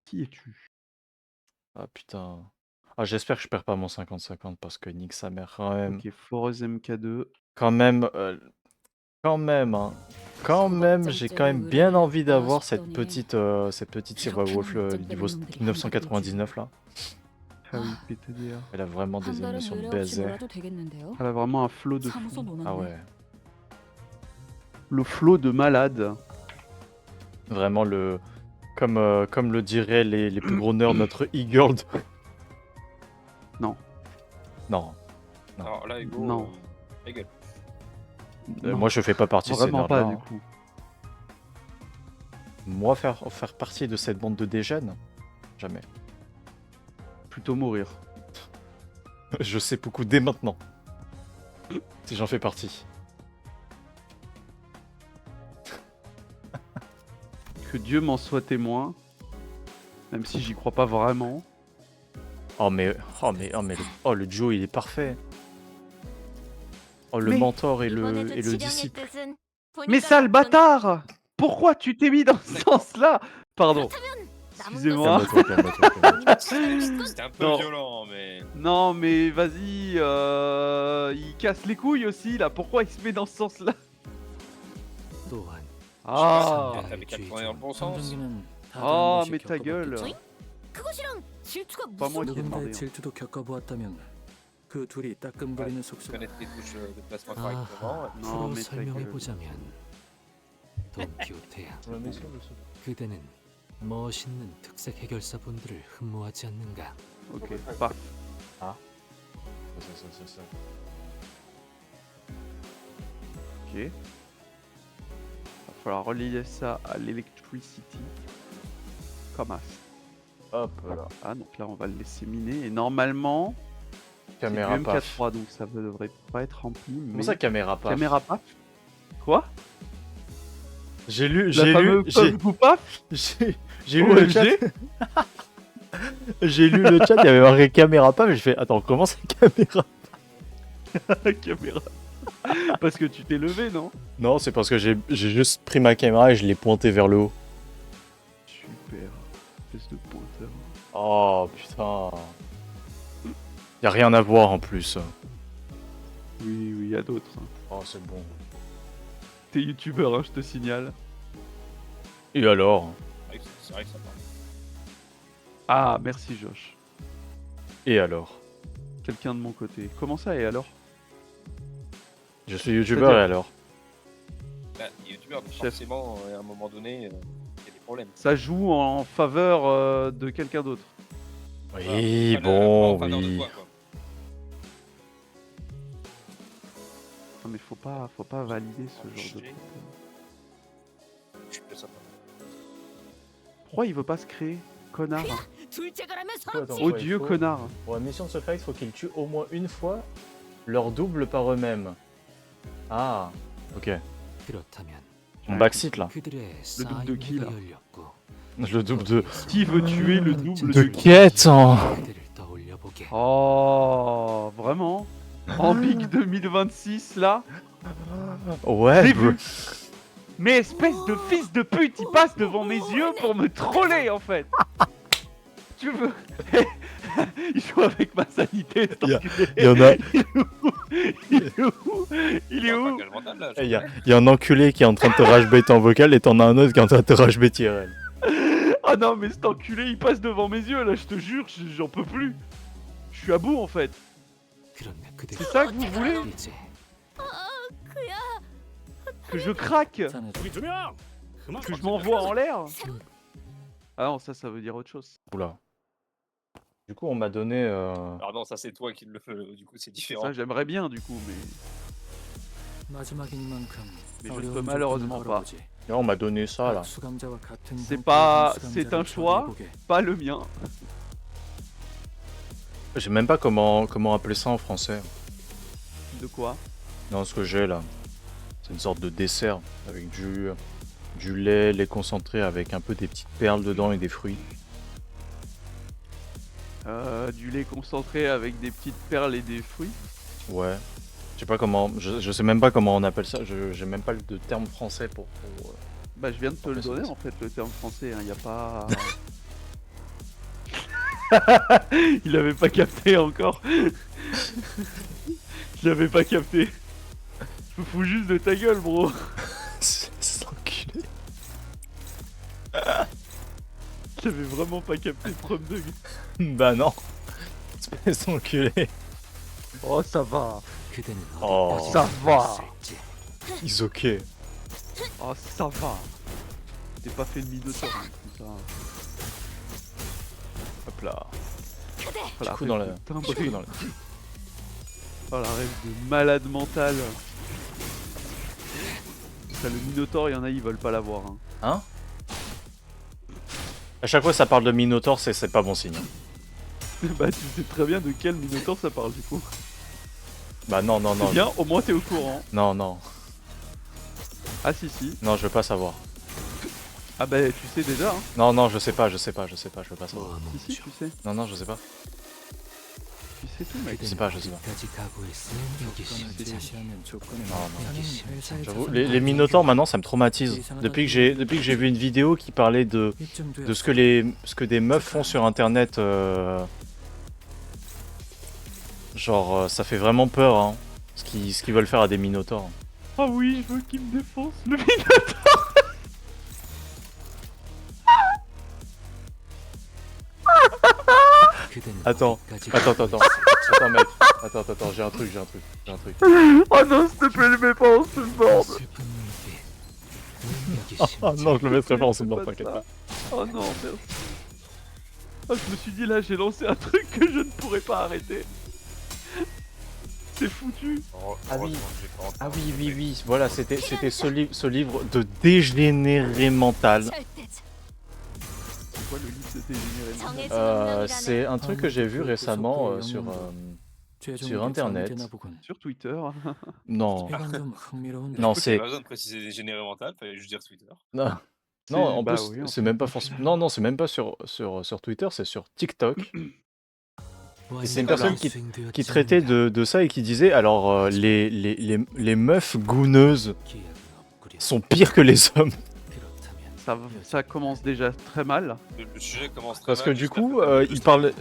Qui es-tu? Ah putain... Ah j'espère que je perds pas mon 50-50 parce que nique sa mère quand même. Ok, Foreuse MK2. Quand même, hein. Quand même, j'ai quand même bien envie d'avoir cette petite Silver Wolf niveau 999 là. Ah oui, PTDR. Elle a vraiment des 한 달은 émissions de 노래 없이 baiser. 놀아도 되겠는데요? Elle a vraiment un flot de 사무소 fou. 노는데. Ah ouais. Le flot de malade. Vraiment le... Comme le diraient les plus gros nerds, notre e-girl. Non. Non. Alors là, Hugo, Non. ta gueule. Non, Moi je fais pas partie de ces vraiment nerds pas là. du coup. Moi faire partie de cette bande de dégènes? Jamais. Plutôt mourir. Je sais beaucoup dès maintenant. Si j'en fais partie. Que Dieu m'en soit témoin. Même si j'y crois pas vraiment. Le duo il est parfait. Oh le Mais- mentor et le disciple. Mais sale bâtard! Pourquoi tu t'es mis dans ce sens-là? Pardon. Excusez-moi. Calme-toi, calme-toi, calme-toi. C'était un peu Non. violent, mais. Non mais vas-y, il casse les couilles aussi là. Pourquoi il se met dans ce sens-là? 또한 Ah. T'avais qu'à tourner dans le bon sens. 감정기는 다들 한 Ah 번씩 mais ta gueule. 겪어봤겠지? 그것이랑 질투가 Pas moi 무슨 qui ai demandé. 누군가의 질투도 겪어보았다면 그 둘이 따끔거리는 속수가 Connaître les touches de placement Ah. correctement. Non 서로 mais ta gueule. 설명해보자면 돈키호테야 그대는 멋있는 특색 해결사분들을 흠모하지 않는가? Ok, paf. Ok. Va falloir relier ça à l'electricity. Comme as. Hop là. Ah donc là on va le laisser miner et normalement Caméra c'est du paf. MK3 donc ça ne devrait pas être rempli. Comment Mais... ça caméra paf? Caméra paf? Quoi? J'ai lu, La j'ai lu, fameuse paf? j'ai lu le chat. J'ai lu le chat, il y avait marqué caméra paf, et je fais attends, comment ça caméra? Caméra. Parce que tu t'es levé, non? Non, c'est parce que j'ai juste pris ma caméra et je l'ai pointée vers le haut. Super. Espèce de pointeur. Oh putain. Y a rien à voir en plus. Oui, oui, il y a d'autres. hein. Oh c'est bon. T'es youtubeur, hein, je te signale. Et alors? C'est vrai que ça parle. Ah, merci Josh. Et alors? Quelqu'un de mon côté. Comment ça et alors? Je suis youtubeur et alors? Bah, les youtubeurs, donc Chef. forcément, à un moment donné, il y a des problèmes. Ça joue en faveur de quelqu'un d'autre. Oui, Enfin, bon, en faveur de oui. toi, quoi. Non mais faut pas valider ce genre de Chier. truc. Je suis plus sympa. Pourquoi il veut pas se créer? Connard. 둘째가라면 Attends, 서럽지. ouais, Odieux il faut- connard. Pour la mission de ce fight, il faut qu'ils tuent au moins une fois leur double par eux-mêmes. Ah, ok. 그렇다면 On backseat là. 그들의 double de qui, là 싸움이 열렸고 Le double de... Qui veut tuer le double De de qui? quête hein. 그들을 떠올려보게. Oh, vraiment? En Big 2026 là? Ouais, J'ai bro. vu. Mais espèce de fils de pute, il passe devant mes yeux pour me troller en fait. Tu veux? Il joue avec ma sanité. cet Il y a- enculé. Il y en a... Il est où? Il est où? Quel mental, là, Il y a un enculé qui est en train de te rage-bait en vocal et t'en as un autre qui est en train de te rage-bait IRL. Ah non mais cet enculé il passe devant mes yeux là, je te jure, j'en peux plus. Je suis à bout en fait. 그런데 그들이 C'est ça que vous voulez? 이제 Que je craque? 자네도 우리 두 명. 그만. Que je m'envoie en l'air? Ah non, ça veut dire autre chose. Oula. Du coup, on m'a donné. Alors non, ça c'est toi qui le fais, du coup c'est différent. Ça, j'aimerais bien, du coup, mais 마지막인 만큼 je 어려운 peux 조건을 malheureusement pas. 걸어보지. Là, on m'a donné ça là. 수감자와 같은 C'est 형태의 pas... 한 C'est un 수감자를 choix, 처리해보게. pas le mien. Je sais même pas comment appeler ça en français. De quoi? Non, ce que j'ai là. C'est une sorte de dessert avec du lait concentré avec un peu des petites perles dedans et des fruits. Du lait concentré avec des petites perles et des fruits. Ouais. Je sais pas comment. Je sais même pas comment on appelle ça. J'ai même pas de terme français pour. Bah, je viens de te le Après, donner c'est- en fait, le terme français. Il y a pas. Il avait pas capté encore. Je l'avais pas capté. Je me fous juste de ta gueule, bro. C'est enculé. J'avais vraiment pas capté le premier degré. Bah non. Espèce d'enculé. Oh, ça va. 그대는 Oh. 어디까지 Ça va. 있을지. Ils ok. Oh, ça va. T'es pas fait le minotaure, hein, tout ça. Hop là. Voilà, Du coup, dans la. rêve de timbré. Du coup, dans la- Oh, la rêve de malade mental. Ça, le minotaure, il y en a, ils veulent pas l'avoir. Hein. Hein? À chaque fois que ça parle de Minotaur, c'est pas bon signe. Bah, tu sais très bien de quel minotaure ça parle, du coup. Bah non, non, C'est non. bien, au moins t'es au courant. Non, non. Ah, si. Non, je veux pas savoir. Ah, bah, tu sais déjà, hein. Non, non, je sais pas, je veux pas savoir. Si, tu sais. Non, non, je sais pas. Tu sais tout, mec. Je sais pas, je sais pas. 어디까지 각오했으면 여기 조건을 심지. 제시하면 조건을 Non, non. 여기 심지. J'avoue, les Minotaurs maintenant ça me traumatise. Depuis que j'ai vu une vidéo qui parlait de ce que des meufs font sur internet, genre ça fait vraiment peur hein, ce qu'ils veulent faire à des Minotaurs. Ah oui, je veux qu'il me défonce, le minotaure. 그대는 Attends, 어디까지 attends, attends mec, attends, j'ai un truc. Oh non, s'il te plaît, le mets pas en ce bord. 슬픈 눈빛. 여기 Ah 심지. non, je le mettrai pas en ce C'est bord, pas t'inquiète ça. pas. Oh non, merci. Oh, je me suis dit là, j'ai lancé un truc que je ne pourrais pas arrêter. C'est foutu. Ah oui. Heureusement que j'ai pas entendu. Ah oui, voilà, c'était ce livre de dégénéré mental. C'est quoi le livre de dégénéré? C'est un truc que j'ai vu récemment sur internet. Sur Twitter. Non, 이건 좀 흥미로운데. non, C'est c'est pas besoin de préciser dégénéré mental, fallait juste dire Twitter. non, non, en bah plus oui, en c'est fait. même pas forcément. Non, c'est même pas sur Twitter, c'est sur TikTok. c'est une personne qui traitait de ça et qui disait alors les meufs gouneuses sont pires que les hommes. Ça commence déjà très mal. Le sujet commence très Parce que mal, du j'espère coup, que il parle,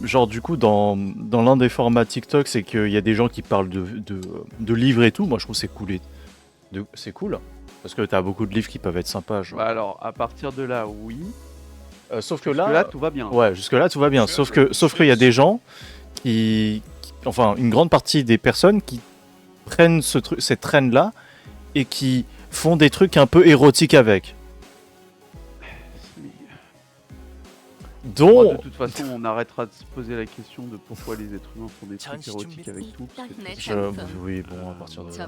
genre du coup dans l'un des formats TikTok, c'est qu'il y a des gens qui parlent de livres et tout. Moi, je trouve que c'est cool. C'est cool parce que t'as beaucoup de livres qui peuvent être sympas. Genre. Bah alors, à partir de là, oui. Sauf que Parce là, que là, tout va bien. ouais, jusque là tout va bien. Je- Sauf je- qu'il y a des gens enfin, une grande partie des personnes qui prennent cette traîne là et qui font des trucs un peu érotiques avec. Bon, Dont de toute façon, on arrêtera de se poser la question de pourquoi les êtres humains font des trucs érotiques avec tout. parce que oui, bon, à partir de là.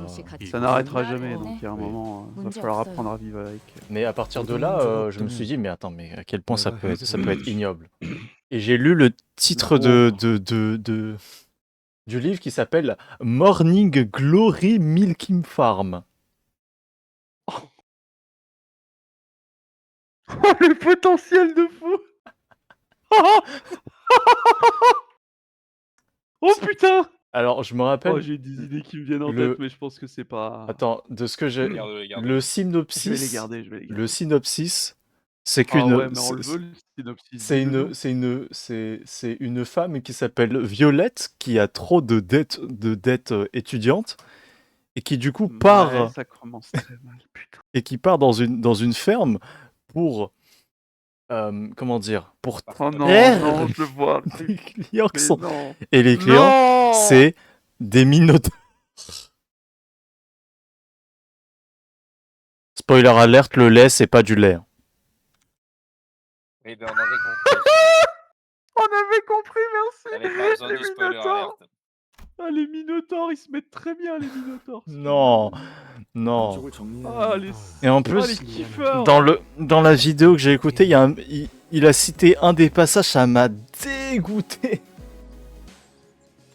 ça n'arrêtera jamais, donc il y a un Oui. moment, il va 문제 falloir 없어요. apprendre à vivre avec. Mais à partir de là, je me suis dit, mais attends, mais à quel point ça Ouais, peut ouais. être ignoble. Et j'ai lu le titre du livre qui s'appelle Morning Glory Milking Farm. Oh, le potentiel de fou. Oh putain. Alors, je me rappelle. Oh, j'ai des idées qui me viennent en le- tête, mais je pense que c'est pas... Attends, de ce que j'ai. Garde-le, garde-le. Le Je vais les synopsis. garder, je vais les garder. Le synopsis, c'est Ah qu'une. ouais, mais on le veut, le synopsis. C'est une femme qui s'appelle Violette qui a trop de dettes étudiantes et qui du coup part Ouais, ça commence très mal, putain. et qui part dans une ferme pour comment dire pour Oh non, traire non, je le vois. des clients qui Mais sont non. et les clients Non. c'est des minotaures. Spoiler alert, le lait c'est pas du lait. Eh ben on avait compris. On avait compris, Avec pas besoin de les spoiler Minotaurs. alert. Ah, les Minotaurs, ils se mettent très bien, les Minotaurs. Non, non. 쪽을 정리해야 Ah, 하니까. les... Et en Ah, les plus, kiffeurs. dans la vidéo que j'ai écoutée, il a cité un des passages, ça m'a dégoûté.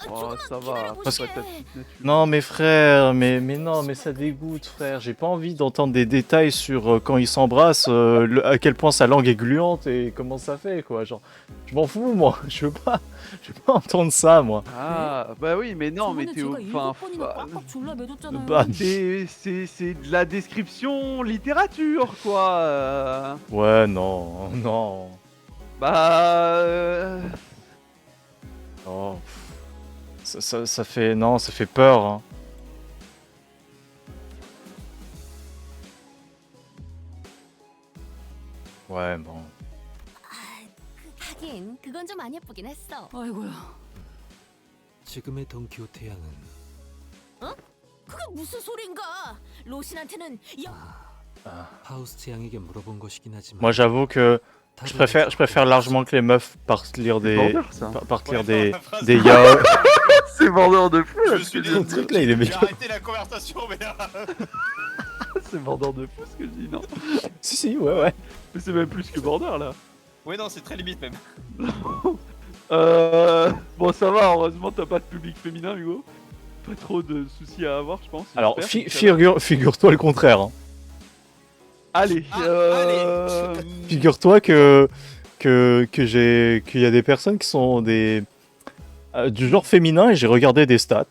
Oh, ça va. Parce c'est pas ta petite nature. Non mais frère, mais non, mais ça dégoûte frère. J'ai pas envie d'entendre des détails sur quand ils s'embrassent, à quel point sa langue est gluante et comment ça fait quoi. Genre, je m'en fous moi. Je veux pas entendre ça moi. Ah, bah oui, mais non, mais 저번에 t'es au... 제가 Enfin, 7번이나 꽉꽉 졸라매줬잖아요. Bah, c'est de la description littérature, quoi. ouais, non, non. Bah... Oh. Ça fait non, ça fait peur. Hein. Ouais, bon. 하긴 그건 좀 안 예쁘긴 했어. 아이고야. 지금의 돈키호테 양은 그게 무슨 소린가? 로신한테는 파우스트 양에게 물어본 것이긴 하지만 Moi, j'avoue que je préfère largement que les meufs partent lire des Vendeur, ça. partent lire Ouais, des la phrase- des yaoi. C'est vendeur de fou, là, Je ce suis que Le je dis. truc là, il est J'ai méchant. arrêté la conversation, mais C'est vendeur de fou, ce que je dis, non. Si, ouais. Mais c'est même plus que border, là. ouais, non, c'est très limite même. Bon, ça va, heureusement, t'as pas de public féminin, Hugo. Pas trop de soucis à avoir, je pense. Alors, j'espère. figure-toi le contraire. Hein. Allez, Ah, Figure-toi qu'il y a des personnes qui sont du genre féminin et j'ai regardé des stats.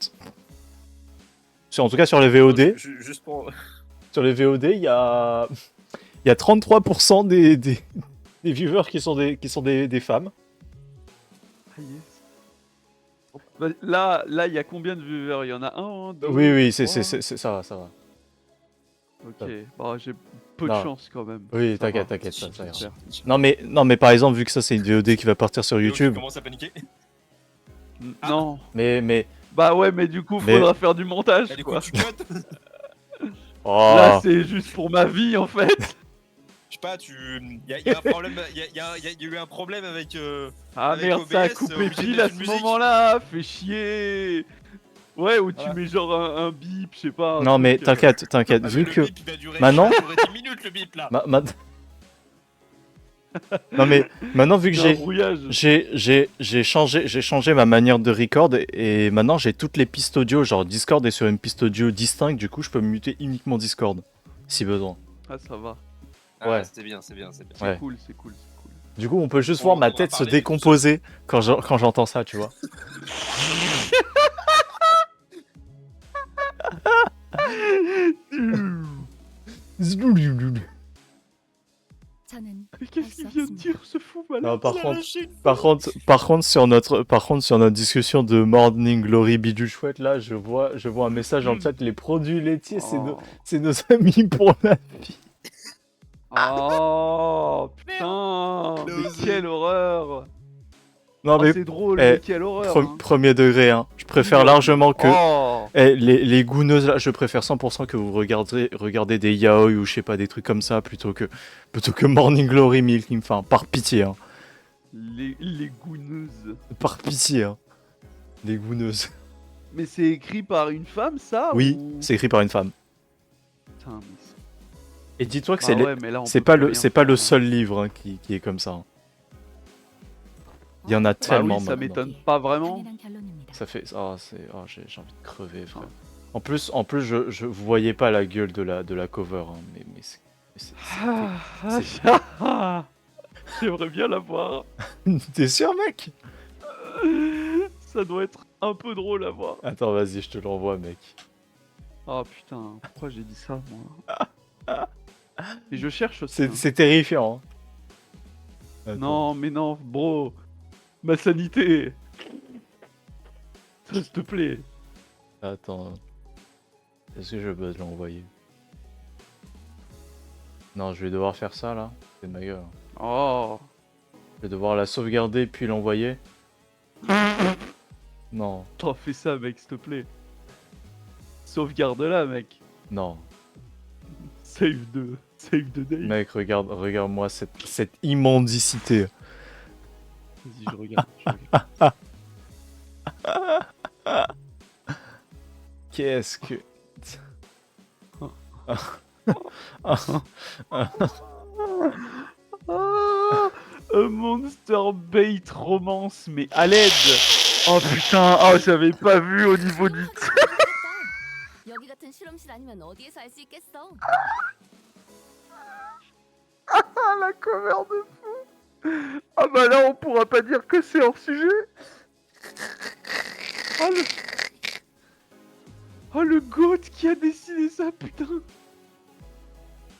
En tout cas sur les VOD. Juste pour. Sur les VOD, il y a 33% des viewers qui sont des femmes. Ah, yes. Bah, là, il y a combien de viewers? Il y en a un, deux, Oui, trois ça va. Ok, bah, j'ai peu de Non. chance quand même. Oui, Ça va. t'inquiète, ça ira. J'espère. Non mais par exemple, vu que ça c'est une VOD qui va partir sur YouTube, Commence à paniquer. Ah. Non. mais Bah ouais, mais du coup, Mais- faudra faire du montage, Et du coup, quoi. tu cut. oh, Là, c'est juste pour ma vie, en fait. Je sais pas, y a un problème. Y a eu un problème avec. Ah Avec merde, ça a OBS, coupé obligé de pile mettre à une ce musique. moment-là, fais chier. Ouais, ou tu Voilà. mets genre un bip, je sais pas. un non mais truc, t'inquiète, Ah, vu mais que le bip, il va durer, maintenant- il va durer 10 minutes le bip là. non mais maintenant vu que un brouillage. j'ai changé ma manière de record et maintenant j'ai toutes les pistes audio, genre Discord est sur une piste audio distincte, du coup je peux me muter uniquement Discord si besoin. Ah, ça va. Ah, Ouais. c'était bien, c'est bien, c'est bien. C'est Ouais. cool, c'est cool, c'est cool. Du coup on peut juste On voir ma va tête se parler de décomposer quand j'entends ça, tu vois. 저는 Mais qu'est-ce qu'il vient de dire, ce fou malade? Non, par contre sur notre discussion de Morning Glory Bidule Chouette, là, je vois un message dans le chat, les produits laitiers, c'est nos amis pour la vie. Oh putain, mais quelle horreur. Non Oh, mais c'est drôle, eh, mais quelle horreur. hein. premier degré, hein. Je préfère largement que Oh. les gouneuses là, je préfère 100% que vous regardez des yaoi ou je sais pas des trucs comme ça plutôt que Morning Glory Milking, enfin par pitié, hein. Les gouneuses. Par pitié, hein. Les gouneuses. Mais c'est écrit par une femme, ça? Oui, ou... c'est écrit par une femme. Putain, mais c'est- Et dis-toi que Ah c'est ouais, mais là, on c'est peut pas plus le rien c'est pas le faire, hein. seul livre hein, qui est comme ça. hein. Il y en a Bah tellement oui, ça maintenant. m'étonne pas vraiment. 당연한 결론입니다. Ça fait j'ai envie de crever frère. En plus je vous voyez pas la gueule de la cover hein, mais c'est J'aimerais bien la voir. T'es sûr mec? Ça doit être un peu drôle à voir. Attends, vas-y, je te l'envoie mec. Oh putain, pourquoi j'ai dit ça moi? Et je cherche aussi. hein. C'est terrifiant. Hein. Attends. Non, mais non, bro. Ma sanité. S'il te plaît. Attends. Est-ce que je peux te l'envoyer? Non, je vais devoir faire ça là. C'est ma gueule. Oh. Je vais devoir la sauvegarder puis l'envoyer. Non, T'en fais ça, mec, s'il te plaît. Sauvegarde-la, mec. non. Save the day. Mec, regarde-moi cette immondicité. Vas-y, je regarde. Qu'est-ce que... Ah, un Monster Bait Romance, mais à l'aide. Oh putain, oh j'avais pas vu au niveau du... 여기 같은 실험실 아니면 어디에서 할 수 있겠어? Ah la cover de fou. Ah bah là on pourra pas dire que c'est hors sujet. Oh le goat qui a dessiné ça, putain.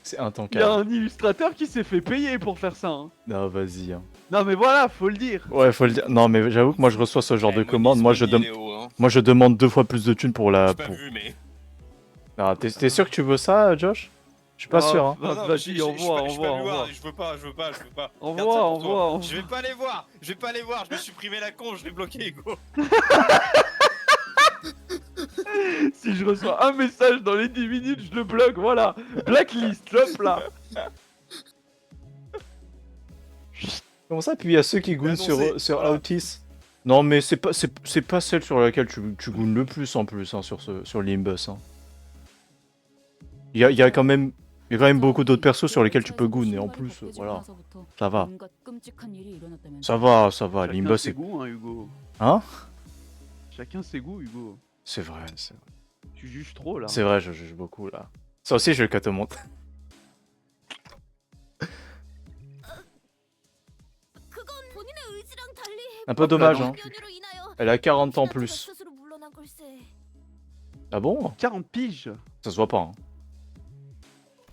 C'est Il y a intankable. un illustrateur qui s'est fait payer pour faire ça. Hein. Non, vas-y. Hein. Non mais voilà, faut le dire. Ouais, faut le dire. Non, mais j'avoue que moi, je reçois ce genre de commande. Moi, je demande 2 fois plus de thunes pour la... J'ai pas vu, mais. Ah, t'es sûr que tu veux ça, Josh? Je suis pas sûr. Hein. Non, non, Vas-y, envoie. Je veux pas. Envoie, Garde ça pour toi. envoie. Je vais pas les voir. Je vais supprimer la con, je l'ai bloqué, Hugo. Si je reçois un message dans les 10 minutes, je le bloque, voilà. Blacklist, hop là. Comment ça? Puis il y a ceux qui goûnent annoncé, sur voilà. Autis. Non, mais c'est pas celle sur laquelle tu goûnes le plus en plus, hein, sur Limbus. Hein. Il y a quand même beaucoup d'autres persos sur lesquels tu peux goûn, et en plus, voilà. Ça va. Ça va, Chacun Limbus ses c'est... goûts, hein, Hugo. Hein? Chacun ses goûts, Hugo. C'est vrai, Tu juges trop là. c'est vrai, je juge beaucoup, là. Ça aussi, je vais le te montrer. 그건 본인의 의지랑 달리 Un peu dommage, non. hein. 변유로 인하여 Elle a 40 ans 피나트가 plus. 스스로 물러난 걸세. Ah bon? 40 piges. Ça se voit pas, hein.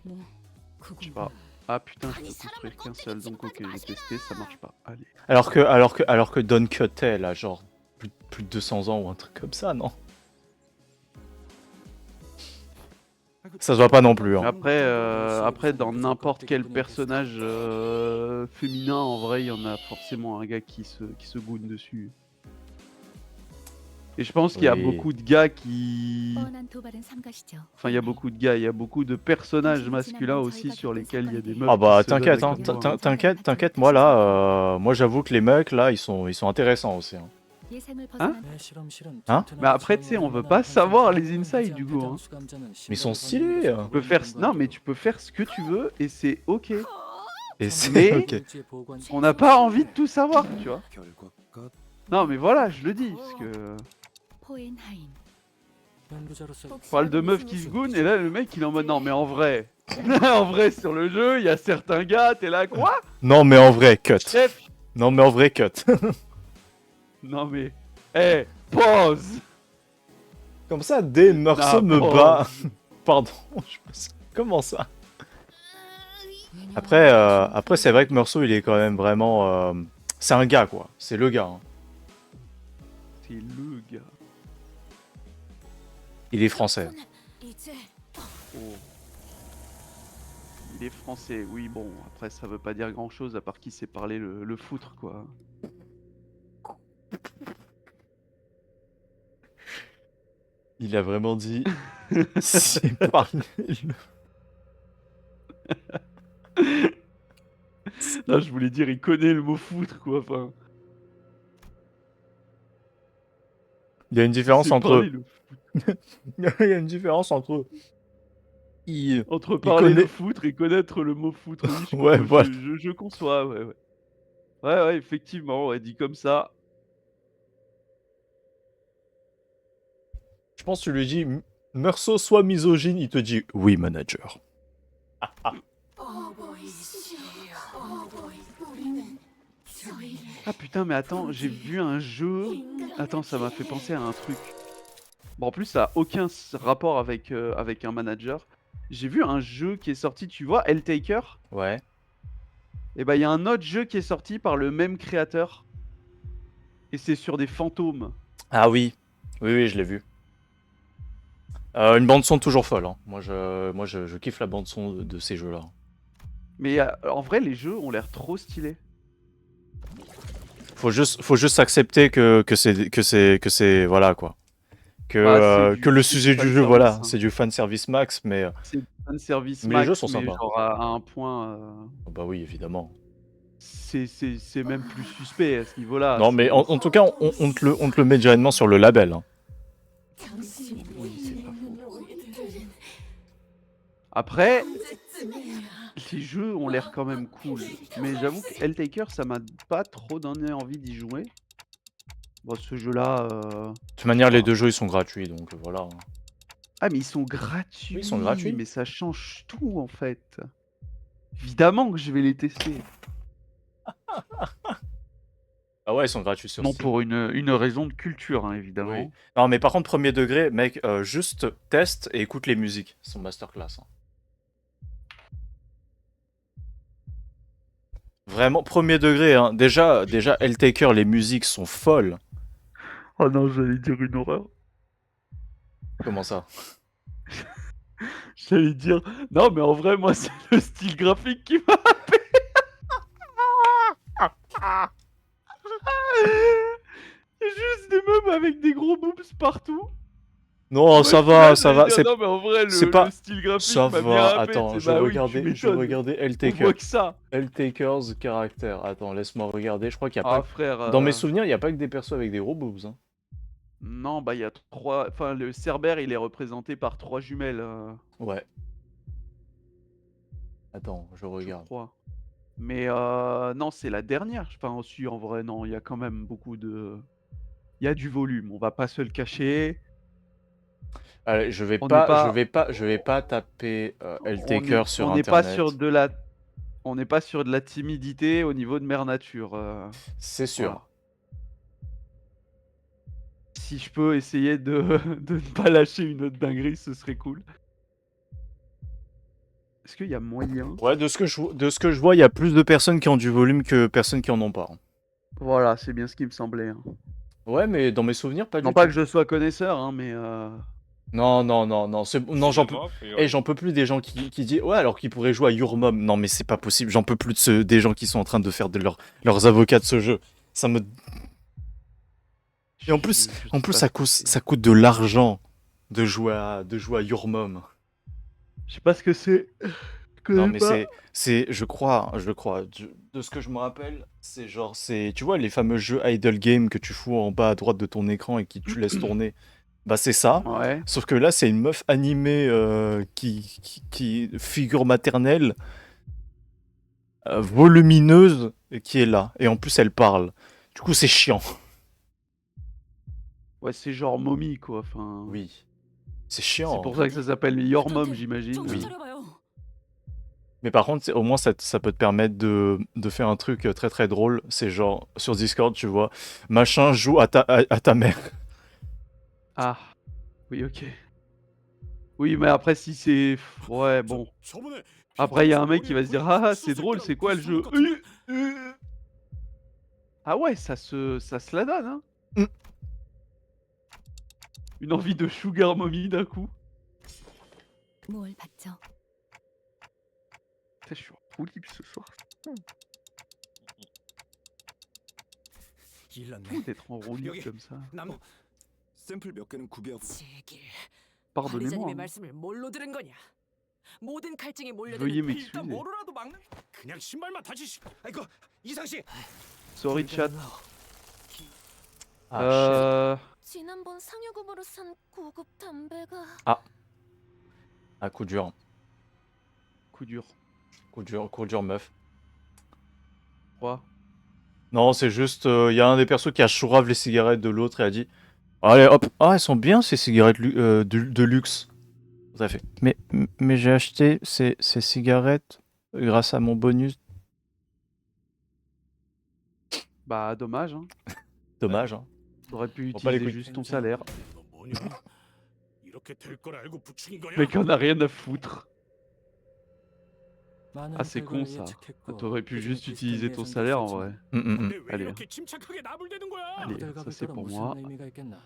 Je sais pas. Ah putain, je peux construire qu'un seul, donc ok, j'ai testé, ça marche pas. Allez. Alors que Don Cut, elle a genre plus de 200 ans ou un truc comme ça, non? Ça se voit pas non plus, hein. Après dans n'importe quel personnage féminin, en vrai, il y en a forcément un gars qui se goûne dessus. Et je pense qu'il y a Oui. beaucoup de gars qui... 뻔한 도발은 삼가시죠. Enfin, il y a beaucoup de gars, il y a beaucoup de personnages masculins aussi sur lesquels il y a des meufs. Ah bah qui se t'inquiète, donnent hein, à cœur joie. t'inquiète, moi là, moi j'avoue que les mecs là, ils sont intéressants aussi. Hein. 예상을 Hein? 벗어나는 Hein? Mais après, tu sais, on veut pas savoir les insides du coup. Hein. Mais ils sont stylés. Hein. Tu peux faire... Non, mais tu peux faire ce que tu veux et c'est ok. Et c'est Mais- ok. On n'a pas envie de tout savoir, tu vois. Non, mais voilà, je le dis, parce que... 호엔하임. On parle de meufs qui se goûnent et là le mec il est en mode non mais en vrai, en vrai sur le jeu il y a certains gars, t'es là quoi? Non mais en vrai, cut. Chef. Non mais en vrai, cut. Non mais, eh, pause. Comme ça, des morceaux Ah, me pause. bat. Pardon, comment ça? Après c'est vrai que Meursault il est quand même vraiment... C'est un gars quoi, c'est le gars. Hein. C'est le gars. Il est français. 이제 Oh. Il est français, oui bon, après ça veut pas dire grand chose à part qu'il sait parler le foutre quoi. Il a vraiment dit... C'est parler le... Non je voulais dire il connaît le mot foutre quoi, enfin. Il y a une différence C'est entre... parler le- Il y a une différence entre... Entre Il parler connaît- le foutre et connaître le mot foutre. Oui, je, Ouais, je- voilà. je conçois, ouais. Ouais, effectivement, ouais, dit comme ça. Je pense que tu lui dis Meursault soit misogyne, il te dit oui manager. Ah putain, mais attends, j'ai vu un jeu. Attends, ça m'a fait penser à un truc. Bon, en plus, ça a aucun rapport avec, avec un manager. J'ai vu un jeu qui est sorti, tu vois, Helltaker. Ouais. Et bah, il y a un autre jeu qui est sorti par le même créateur. Et c'est sur des fantômes. Ah oui. Oui, je l'ai vu. Une bande son toujours folle. Hein. Moi, je kiffe la bande son de ces jeux-là. Mais en vrai, les jeux ont l'air trop stylés. Faut juste accepter que c'est voilà quoi. Ah, c'est Que le du sujet du fan jeu service, voilà, hein. c'est du fan service max, mais C'est du fan service Mais les max, jeux sont mais sympas. genre à un point, bah oui évidemment. c'est même plus suspect à ce niveau-là. Non mais en tout cas on te le met directement sur le label. Hein. Oui, c'est Après, les jeux ont l'air quand même cool. Mais j'avoue que Helltaker, ça m'a pas trop donné envie d'y jouer. Bon, ce jeu-là... De toute manière, les deux jeux, ils sont gratuits, donc voilà. Ah, mais ils sont gratuits. Oui, ils sont gratuits. Mais ça change tout, en fait. Évidemment que je vais les tester. Ah ouais, ils sont gratuits sur Non, Steam. pour une raison de culture, hein, évidemment. Oui. Non, mais par contre, premier degré, mec, juste teste et écoute les musiques. C'est son masterclass. Hein. Vraiment, premier degré. Hein. Déjà, Helltaker, les musiques sont folles. Oh non, j'allais dire une horreur. Comment ça? J'allais dire... Non, mais en vrai, moi, c'est le style graphique qui m'a happé. C'est juste des meubles avec des gros boobs partout. Non, Ouais, ça je suis là, va, ça j'allais va. dire, C'est non, mais en vrai, c'est le pas- style graphique ça m'a bien va. happé. Attends, c'est- je bah oui, regardais, tu je m'étonnes. regardais On Helltaker. voit que ça. Helltaker's caractère. Attends, laisse-moi regarder. Je crois qu'il y a Ah, pas. frère. Dans mes souvenirs, il n'y a pas que des persos avec des gros boobs. Hein. Non, bah il y a 3... Enfin, le Cerbère, il est représenté par 3 jumelles, Ouais. Attends, je je regarde. crois. Mais non, c'est la dernière. Enfin, aussi, en vrai, non, il y a quand même beaucoup de... Il y a du volume, on va pas se le cacher. Allez, je vais On pas, n'est pas- je vais pas taper Helltaker sur on n'est internet. pas sur de la... On n'est pas sur de la timidité au niveau de Mère Nature. C'est sûr. Voilà. Si je peux essayer de ne pas lâcher une autre dinguerie, ce serait cool. Est-ce qu'il y a moyen? Ouais, de ce que je vois, il y a plus de personnes qui ont du volume que personnes qui en ont pas. Hein. Voilà, c'est bien ce qui me semblait. Hein. Ouais, mais dans mes souvenirs, pas Non du pas tout. que je sois connaisseur, hein, mais... Non, non, j'en peux. Et J'en peux plus des gens qui disent ouais alors qu'ils pourraient jouer à Your Mom. Non mais c'est pas possible, j'en peux plus des gens qui sont en train de faire leurs avocats de ce jeu. Ça me Et en plus ça coûte de l'argent de jouer à Your Mom. Je sais pas ce que c'est. Je Non connais mais pas. c'est je crois de ce que je me rappelle, c'est genre tu vois les fameux jeux idle game que tu fous en bas à droite de ton écran et qui tu laisses tourner. Bah c'est ça. Ouais. Sauf que là, c'est une meuf animée qui figure maternelle, volumineuse, qui est là. Et en plus, elle parle. Du coup, c'est chiant. Ouais, c'est genre momie, quoi. Enfin... Oui. C'est chiant. C'est pour ça que ça s'appelle Your Mom, j'imagine. Oui. Mais par contre, au moins, ça peut te permettre de faire un truc très très drôle. C'est genre, sur Discord, tu vois, machin joue à ta mère. Ah. Oui, ok. Oui, mais après, si c'est... Ouais, bon. Après, il y a un mec qui va se dire, ah, c'est drôle, c'est quoi le jeu? Ah ouais, ça se la donne, hein. Mm. Une envie de sugar mommy d'un coup. 뭘 받죠? Putain, je suis en roue libre ce soir. Fou d'être en roue libre comme ça. 샘플 몇 개는 구비하고. Pardonnez-moi. hein. 말씀을 뭘로 들은 거냐? 모든 갈증이 Veuillez 몰려드는 m'excuser. 뭐로라도 막는. 그냥 신발만 다시. 아이고 이상 씨. Sorry, chat. Ah, 지난번 상여금으로 산 고급 담배가 coup dur. Coup dur. Coup dur, meuf. Quoi? Non, c'est juste, il y a un des persos qui a chourave les cigarettes de l'autre et a dit allez hop, ah elles sont bien ces cigarettes de luxe. Ça fait. Mais j'ai acheté ces cigarettes grâce à mon bonus. Bah, dommage, hein. Dommage. Hein. T'aurais pu Bon, pas les utiliser couilles. juste ton salaire. 이렇게 될 걸 알고 부추긴 거야? Mec, on a rien à foutre. 많은 Ah, c'est con 결과를 ça. 예측했고 T'aurais pu juste 그중 utiliser 비슷한 ton 예상도 salaire en 있었지만 vrai. 근데 왜 Allez. 이렇게 침착하게 나불대는 거야? Allez, 호들갑을 ça c'est 떨어 pour 무슨 moi. 의미가 있겠나?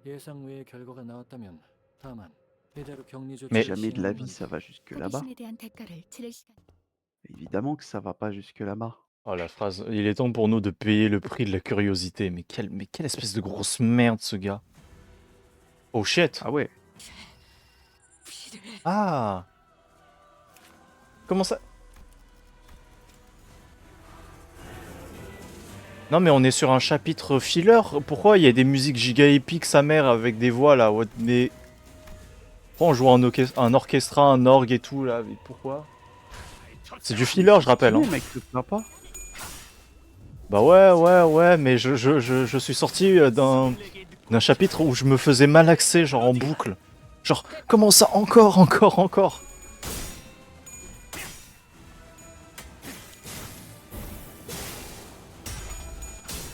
예상 외의 결과가 나왔다면 다만 이대로 격리 조치를 Mais- Jamais de la 시행하는 vie 건 ça va jusque là-bas. 호기심에 대한 대가를 치를 시간. Évidemment que ça va pas jusque là-bas. Oh la phrase, il est temps pour nous de payer le prix de la curiosité. Mais quelle espèce de grosse merde ce gars. Oh shit. Ah ouais. Ah. Comment ça? Non mais on est sur un chapitre filler. Pourquoi il y a des musiques giga épiques sa mère avec des voix là? Mais Pourquoi on joue un orchestra, un orgue et tout là? Mais pourquoi? C'est du filler, je rappelle. Hein. Mec, te plains pas. Bah ouais, mais je suis sorti d'un chapitre où je me faisais malaxer, genre en boucle. Genre, comment ça? Encore.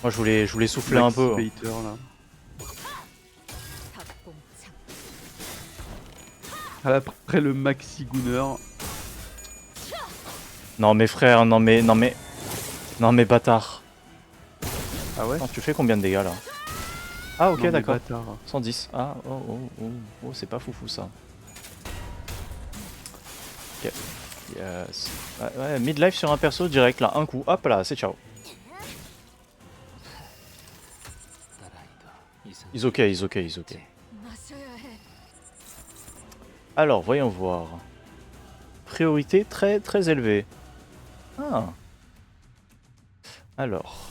Moi, je voulais souffler un peu. Maxi Baiter, là. Après le Maxi Gunner. Non mais frère, non mais bâtard. Ah ouais? Attends, tu fais combien de dégâts là? Ah ok, Non, mais d'accord. bâtard. 110. Ah, oh, c'est pas foufou ça. Ok. Yes. Ouais, mid-life sur un perso direct là, un coup, hop là, c'est ciao. He's ok. Alors, voyons voir. Priorité très élevée. Ah. Alors.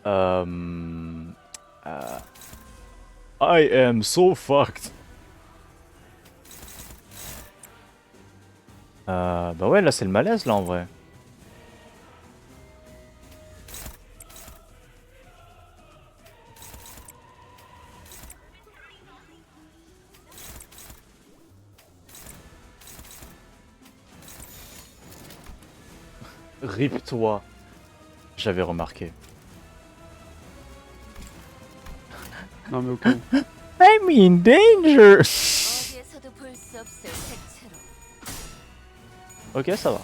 I am so fucked. Bah ouais, là c'est le malaise là en vrai. Rip-toi. J'avais remarqué. Non mais au cas où. I'm in danger. Ok, ça va.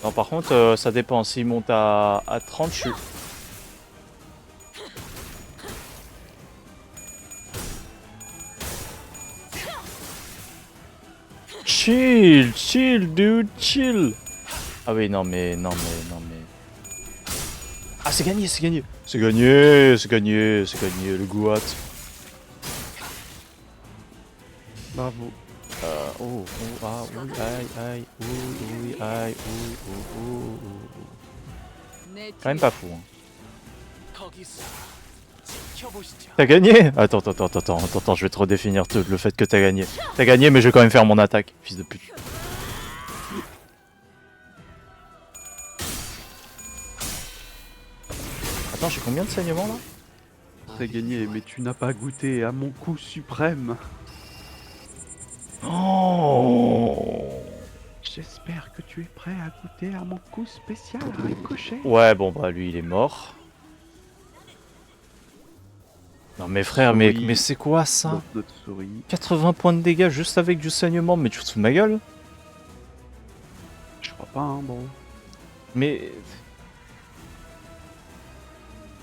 Non, par contre, ça dépend. S'il monte à 30, je suis... Chill, dude, chill. Ah oui, non mais... Ah, c'est gagné. C'est gagné, le Guat. Bravo. Oui, aïe. Quand même pas fou. Hein. T'as gagné? Attends, je vais te redéfinir le fait que t'as gagné. T'as gagné, mais je vais quand même faire mon attaque, fils de pute. Attends, j'ai combien de saignements là? T'as gagné, mais tu n'as pas goûté à mon coup suprême. Oh! J'espère que tu es prêt à goûter à mon coup spécial à ricochet. Ouais, bon bah lui il est mort. Non mais frère, mais c'est quoi ça? Notre souris. 80 points de dégâts juste avec du saignement, mais tu te fous de ma gueule? Je crois pas, hein, bon. Mais...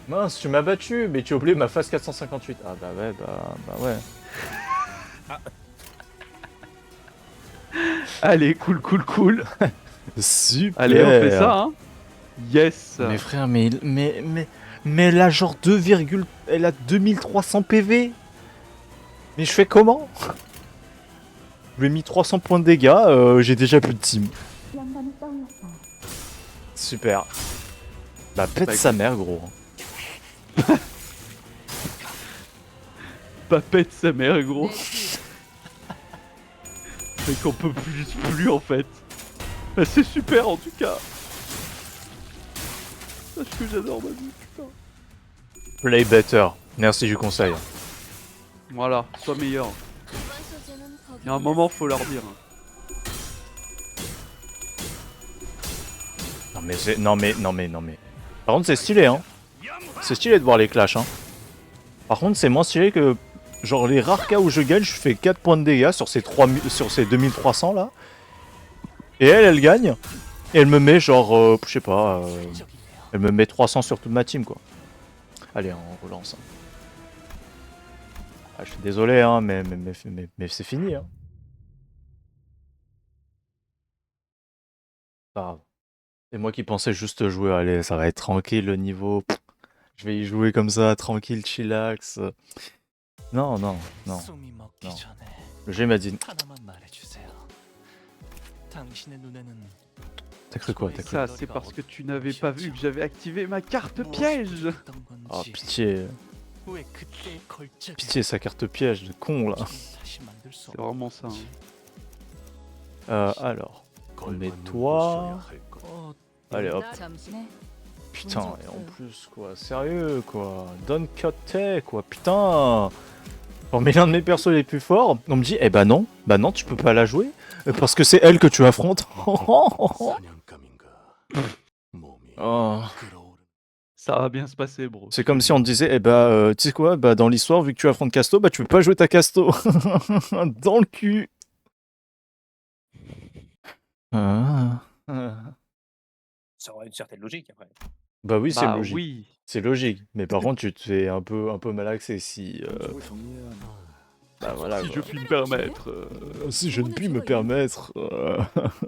Mince, tu m'as battu, mais tu as oublié ma phase 458. Ah bah ouais, bah ouais. Allez, cool. Super. Allez, on fait ça, hein. Yes. Mais frère, mais elle a genre 2, elle a 2300 PV. Mais je fais comment? Je lui ai mis 300 points de dégâts, j'ai déjà plus de team. Super. Bah pète sa mère, gros. Papette sa mère, gros. C'est qu'on peut plus en fait. Bah, c'est super en tout cas. Sache que j'adore ma vie, putain. Play better. Merci du conseil. Voilà, sois meilleur. Il y a un moment, faut leur dire. Non mais. Par contre, c'est stylé, hein. C'est stylé de voir les clashs, hein. Par contre, c'est moins stylé que... Genre, les rares cas où je gagne, je fais 4 points de dégâts sur ces 2300, là. Et elle gagne. Et elle me met, genre, je sais pas... elle me met 300 sur toute ma team, quoi. Allez, on relance. Hein. Ah, je suis désolé, hein, mais c'est fini, hein. Pas grave. C'est moi qui pensais juste jouer, allez, ça va être tranquille le niveau. Je vais y jouer comme ça, tranquille, chillax. Non. Le jeu m'a dit. T'as cru quoi? Ça, c'est parce que tu n'avais pas vu que j'avais activé ma carte piège. Oh, pitié. 최고의 그때의 걸작. Pitié, sa carte piège de con là. 다시 만들 수 C'est vraiment ça. Hein. Alors, on met toi. 어, Allez hop. 잠시네. Putain, et en plus quoi, sérieux quoi. Don Quixote quoi, putain. On met l'un de mes persos les plus forts, on me dit eh bah non, tu peux pas la jouer parce que c'est elle que tu affrontes. Oh. Ça va bien se passer, bro. C'est comme si on te disait eh bah tu sais quoi, bah dans l'histoire vu que tu affrontes Casto, bah tu peux pas jouer ta Casto. Dans le cul. Ah. Ça aurait une certaine logique après. Bah oui, c'est Bah logique. oui. C'est logique, mais par contre tu te fais un peu malaxer si bah voilà. Si quoi. je puis me permettre. Si je ne puis me permettre,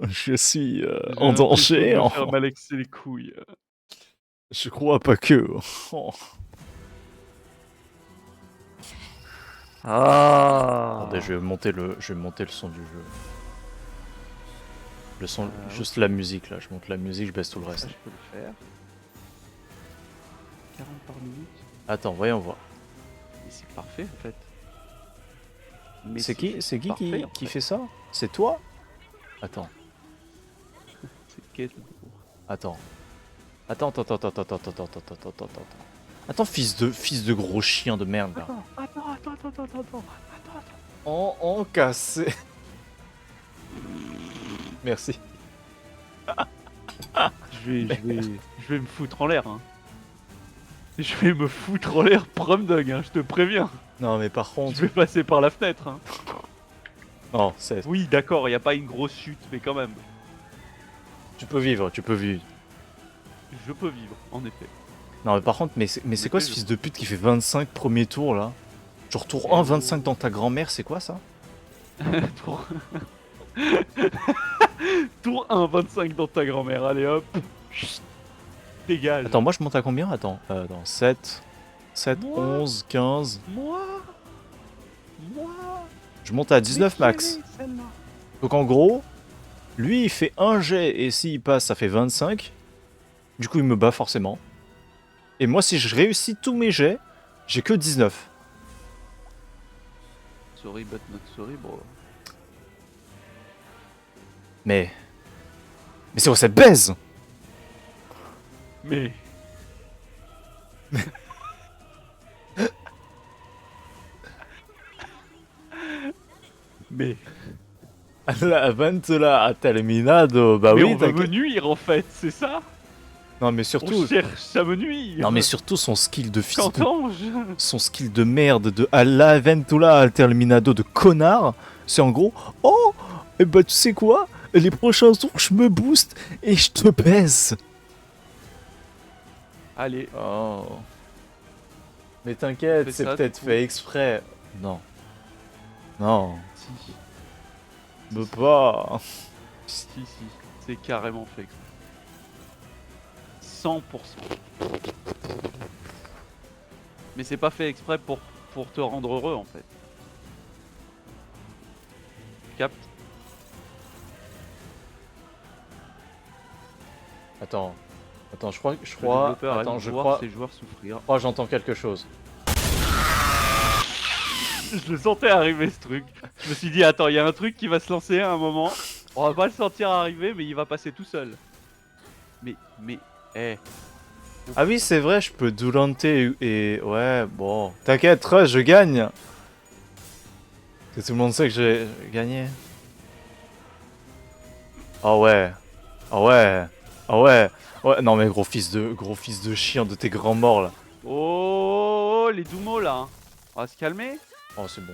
je suis j'ai en l'impression de danger. me faire malaxer les couilles. Je crois pas que. Oh. Ah. Attendez, je vais monter le son du jeu. Le son, juste la musique là. Je monte la musique, je baisse tout le Ça, reste. je peux le faire. 40 par minute. Attends, voyons voir. Mais c'est parfait en fait. Mais C'est qui parfait, en qui fait ça? C'est toi? Attends, C'est quel attends. Attends. Attends, fils de gros chien de merde là. Attends. En cassé. Merci. Je vais me foutre en l'air. Hein. Je vais me foutre en l'air, Promdog, hein, je te préviens. Non mais par contre. Je vais passer par la fenêtre. Hein. Non, c'est. Oui, d'accord, il n'y a pas une grosse chute, mais quand même. Tu peux vivre. Je peux vivre, en effet. Non mais par contre, mais c'est quoi ce fils de pute qui fait 25 premiers tours là? Genre tour 1, 25 dans ta grand-mère, c'est quoi ça? Tour... Tour 1, 25 dans ta grand-mère, allez hop. Chut. Dégage. Attends, moi je monte à combien? Attends, 7, Moi 11, 15. Moi Je monte à 19 Mais max. quelle est celle-là? Donc en gros, lui il fait un jet et s'il passe ça fait 25. Du coup il me bat forcément. Et moi si je réussis tous mes jets, j'ai que 19. Sorry but not sorry, bro. Mais c'est quoi cette baise? Mais... Mais... La aventura ha terminado. Bah mais oui, on veut me t'inquiète. nuire en fait, c'est ça? Non mais On surtout. cherche à me nuire. Non mais surtout son skill de fils de... Qu'entends-je? Son skill de merde de la aventura ha terminado de connard. C'est en gros. Oh et bah tu sais quoi? Les prochains tours je me booste et je te baise. Allez, Oh. Mais t'inquiète, Fais c'est ça, peut-être du coup. fait exprès. Non. Non. si, Me pas. si, c'est carrément fait exprès. 100%. Mais c'est pas fait exprès pour te rendre heureux en fait. Tu captes? Attends, je crois, Le développeur attends, aime je voir crois, ses joueurs souffrir. j'entends quelque chose. Je le sentais arriver ce truc. Je me suis dit, attends, il y a un truc qui va se lancer à un moment. On va pas le sentir arriver, mais il va passer tout seul. Mais, eh. Ah oui, c'est vrai, je peux Durante et ouais, bon, t'inquiète, Rush, je gagne. Que tout le monde sait que j'ai gagné. Ah ouais, ouais, non mais gros fils de chien de tes grands morts là. Oh, les Doumos là. Hein. On va se calmer. Oh c'est bon.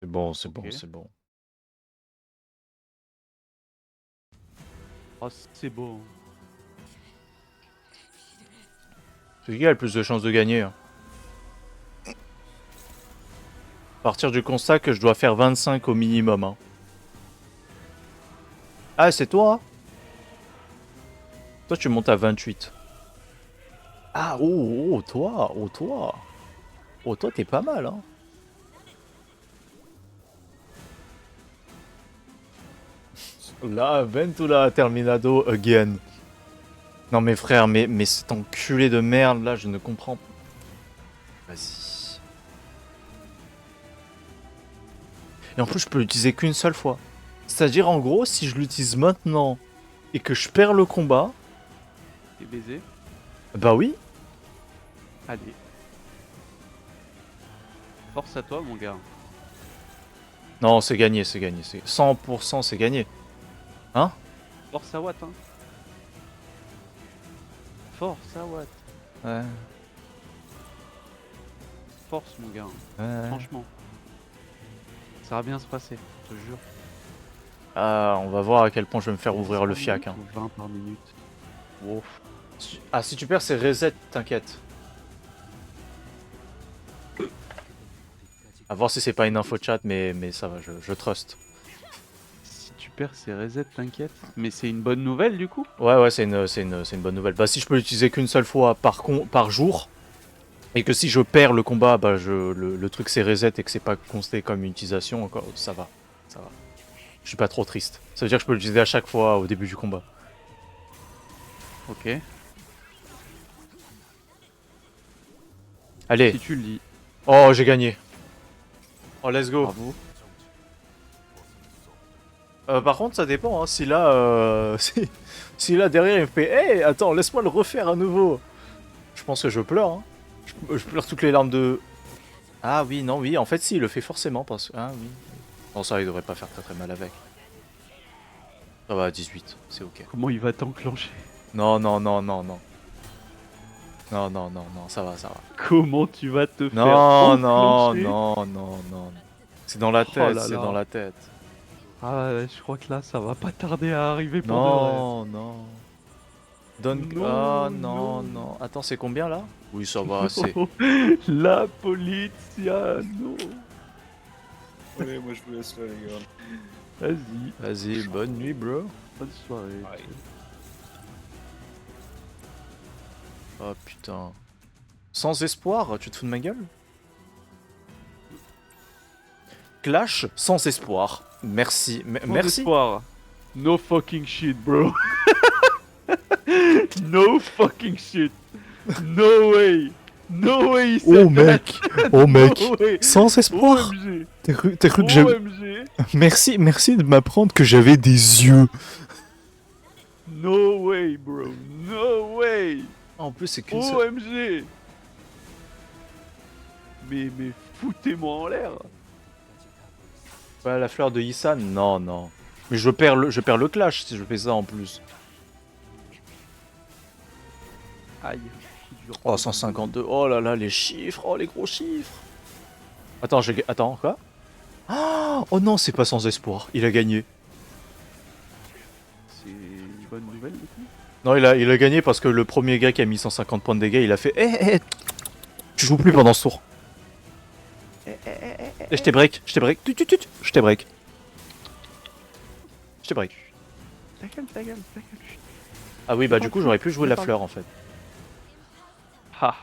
C'est bon, Ok. c'est bon. Oh, c'est beau. C'est qui a le plus de chances de gagner hein. Partir du constat que je dois faire 25 au minimum. Hein. Ah, c'est toi? Toi, tu montes à 28. Ah, toi. Oh, toi, t'es pas mal, hein. La Aventura Terminado again. Non mais frère, mais cet enculé de merde là, je ne comprends pas. Vas-y. Et en plus, je peux l'utiliser qu'une seule fois. C'est-à-dire, en gros, si je l'utilise maintenant et que je perds le combat, T'es baisé. bah oui. Allez. Force à toi, mon gars. Non, c'est gagné, c'est gagné. 100% c'est gagné. Hein? Force à Watt, hein. Force à Watt. Ouais. Force, mon gars. Ouais. Franchement. Ça va bien se passer, je te jure. Ah, on va voir à quel point je vais me faire ouvrir le fiac. Hein. 20 par minute. Wow. Ah, si tu perds, c'est reset, t'inquiète. À voir si c'est pas une info chat, mais ça va, je trust. Si tu perds, c'est reset, t'inquiète. Mais c'est une bonne nouvelle, du coup. Ouais, c'est une bonne nouvelle. Bah, si je peux l'utiliser qu'une seule fois par jour, et que si je perds le combat, bah, le truc c'est reset et que c'est pas considéré comme une utilisation, encore, ça va. Ça va. Je suis pas trop triste. Ça veut dire que je peux l'utiliser à chaque fois au début du combat. Ok. Allez. Si tu le dis. Oh, j'ai gagné. Oh, let's go. Bravo. Par contre, ça dépend. Hein, si là, si là derrière il me fait, hey, attends, laisse-moi le refaire à nouveau. Je pense que je pleure. Hein. Je pleure toutes les larmes de. Ah oui, non, oui. En fait, si, il le fait forcément parce que. Ah oui. Non, ça, il devrait pas faire très très mal avec. Ça va, 18, c'est ok. Comment il va t'enclencher? Non, non, non, non, non. Non, non, non, non, ça va, ça va. Comment tu vas te faire Non, non, enclencher? non, non, non. C'est dans la Oh tête, là c'est là. dans la tête. Ah, ouais, je crois que là, ça va pas tarder à arriver pour de Non, non. Donne. Non, Ah non, non. non. Attends, c'est combien là? Oui, ça va, vrai. c'est. La polizia, non. Allez, moi je vous laisse là, les gars. Vas-y, Vas-y, bonne nuit, bro. bonne soirée. Ouais. Oh putain. Sans espoir, tu te fous de ma gueule? Clash sans espoir. Merci. Sans Merci. espoir. No fucking shit, bro. No fucking shit. No way. No way. Oh mec. Oh mec. No way. Sans espoir. OMG. T'as cru que j'avais. OMG. Merci de m'apprendre que j'avais des yeux. No way, bro. No way. En plus, c'est qu'une seule. OMG. Mais foutez-moi en l'air. Ouais, la fleur de Ysan. Non, non. Mais je perds le clash si je fais ça en plus. Aïe. coup dur. Oh, 152. Oh là là, les chiffres. Oh, les gros chiffres. Attends, Attends, quoi? Oh non, c'est pas sans espoir. Il a gagné. C'est une bonne nouvelle, du coup. Non, il a gagné parce que le premier gars qui a mis 150 points de dégâts, il a fait tu joues plus pendant ce tour. Et je t'ai break. Je t'ai break. Je t'ai break. Je t'ai break. Ta gueule, ta gueule, ta gueule. Ah oui, bah du coup, j'aurais pu jouer la fleur en fait. Ha.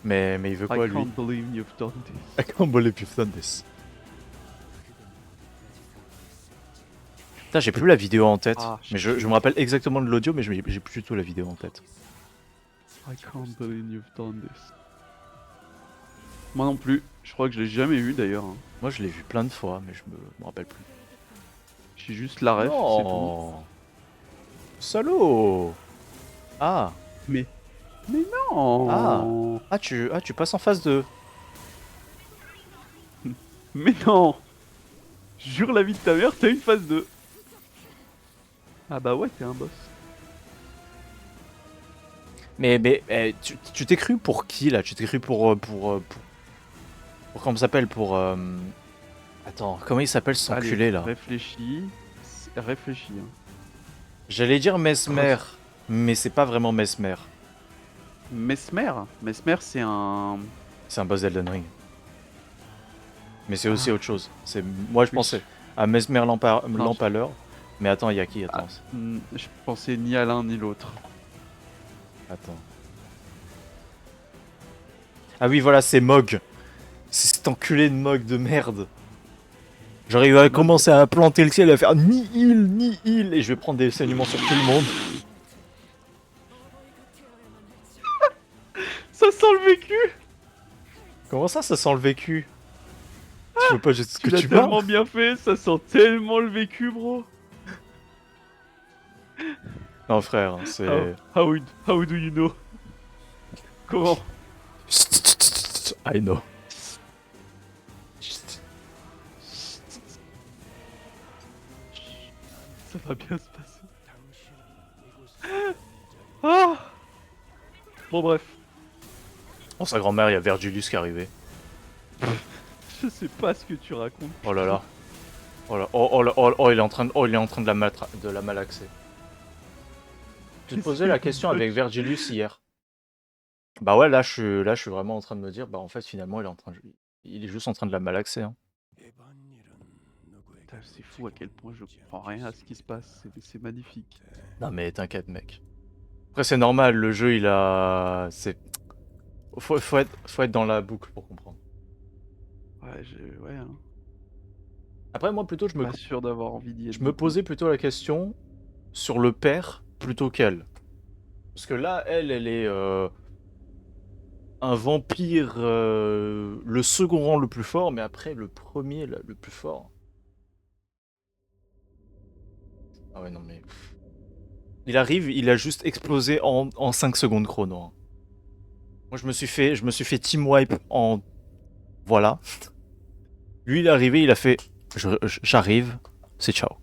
Mais il veut quoi I lui? can't believe you've done this. I can't believe you've done this. Putain, j'ai plus la vidéo en tête. Ah, Mais je me rappelle exactement de l'audio, mais j'ai plus du tout la vidéo en tête. I can't believe you've done this. Moi non plus. Je crois que je l'ai jamais vu d'ailleurs. Hein. Moi, je l'ai vu plein de fois, mais je me rappelle plus. J'ai juste la ref, c'est tout. Oh Salaud. Ah Mais non. Ah, tu passes en phase 2. Mais non. Jure la vie de ta mère, t'as une phase 2. Ah bah ouais, t'es un boss. Mais tu t'es cru pour qui là? Tu t'es cru pour comment ça s'appelle? Pour attends, comment il s'appelle cet Allez, enculé là? Réfléchis. Réfléchis. Hein. J'allais dire Mesmer, mais c'est pas vraiment Mesmer. Mesmer. Mesmer, c'est un. C'est un boss d'Elden Ring. Mais c'est aussi autre chose. Moi je pensais à Mesmer l'Empaleur. Mais attends, il y a qui? Attends. Je pensais ni à l'un ni l'autre. Attends. Ah oui, voilà, c'est Mog. C'est cet enculé de Mog de merde. J'arrive à commencer à planter le ciel et à faire ni heal, et je vais prendre des saignements sur tout le monde. sent le vécu. Comment ça sent le vécu? Tu veux pas juste Tu que l'as tu tellement parles? bien fait, ça sent tellement le vécu, bro. Non, frère, How, c'est. how do you know? Comment? I know. Ça va bien se passer. Ah. Bon bref, Oh, sa grand-mère, il y a Vergilius qui est arrivé. je sais pas ce que tu racontes. Oh là là. Oh là, oh, oh, là, oh, oh, il est en train de la malaxer. Tu te Qu'est-ce posais que la vous question faites? avec Vergilius hier. Bah ouais, là je suis vraiment en train de me dire, bah en fait finalement il est juste en train de la malaxer. Hein. Putain, c'est fou à quel point je comprends rien à ce qui se passe, c'est magnifique. Non mais t'inquiète mec. Après c'est normal, le jeu il a... Faut être dans la boucle pour comprendre. Ouais, hein. Après moi plutôt Pas sûr d'avoir envie d'y être. je me posais plutôt la question sur le père plutôt qu'elle. Parce que là elle est un vampire le second rang le plus fort, mais après le premier le plus fort. Ah ouais non mais... Il arrive, il a juste explosé en 5 secondes chrono. Hein. Moi je me suis fait team wipe en... Voilà. Lui il est arrivé, il a fait... J'arrive, c'est ciao.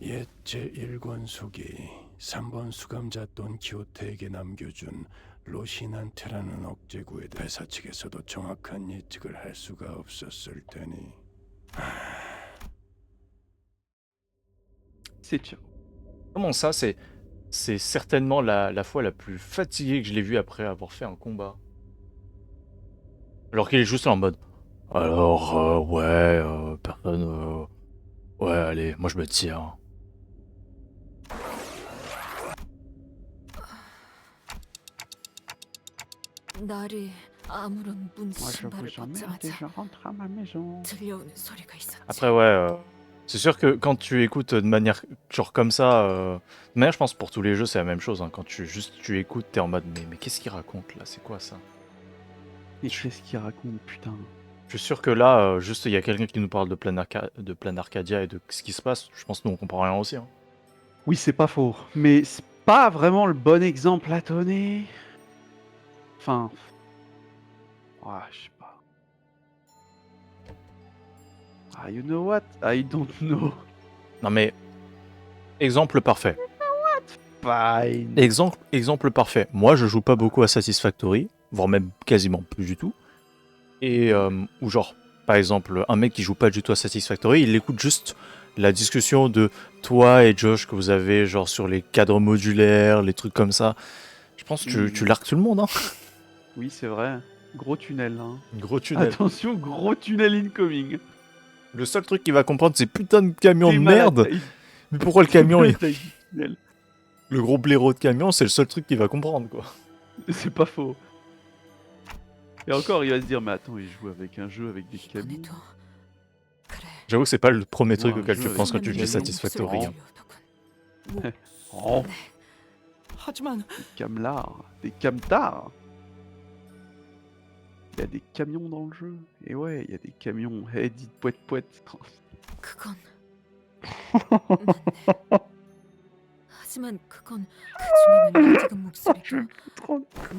옛 제1권속이 3번 수감자 돈키호테에게 남겨준 로신한테라는 억제구에 대사 측에서도 정확한 예측을 할 수가 없었을 테니 C'est ciao. Comment ça, c'est certainement la fois la plus fatiguée que je l'ai vue après avoir fait un combat. Alors qu'il est juste en mode... Alors, ouais, personne... ouais, allez, moi je me tire. 날이 아무런 Moi je vous 문신발을 emmerde et 벗자마자 je rentre à ma maison. 들려오는 소리가 있었지. Après, ouais, c'est sûr que quand tu écoutes de manière genre comme ça... De manière, je pense pour tous les jeux, c'est la même chose. Hein. Quand tu écoutes, t'es en mode, mais qu'est-ce qu'il raconte là? C'est quoi ça? Mais qu'est-ce qu'il raconte, putain? Je suis sûr que là, juste il y a quelqu'un qui nous parle de Plan Arcadia et de ce qui se passe. Je pense que nous on comprend rien aussi. Hein. Oui, c'est pas faux, mais c'est pas vraiment le bon exemple à donner. Enfin... Ouais, je sais pas. Ah, you know what? I don't know. Non mais, exemple parfait. Fine. Exemple parfait. Moi, je joue pas beaucoup à Satisfactory, voire même quasiment plus du tout. Et ou genre, par exemple, un mec qui joue pas du tout à Satisfactory, il écoute juste la discussion de toi et Josh que vous avez, genre sur les cadres modulaires, les trucs comme ça. Je pense que tu largues tout le monde, hein. Oui, c'est vrai. Gros tunnel, hein. Gros tunnel. Attention, gros tunnel incoming. Le seul truc qu'il va comprendre, c'est putain de camion de T'es malade, merde. t'as- Mais pourquoi le camion, t'as eu du tunnel. le gros blaireau de camion, c'est le seul truc qu'il va comprendre, quoi. C'est pas faux. Et encore, il va se dire, mais attends, il joue avec un jeu avec des camions. 이번에도 그래. J'avoue que c'est pas le premier truc Ouais, auquel un tu jeu penses quand avec tu des dis camions, Satisfactory. Hein. Oh, 하지만 des camelars, des camtars. Il y a des camions dans le jeu. Et ouais, il y a des camions. Eh, dites poète poète. 그건 맞네. 하지만 그건 그중에는 지금 목소리가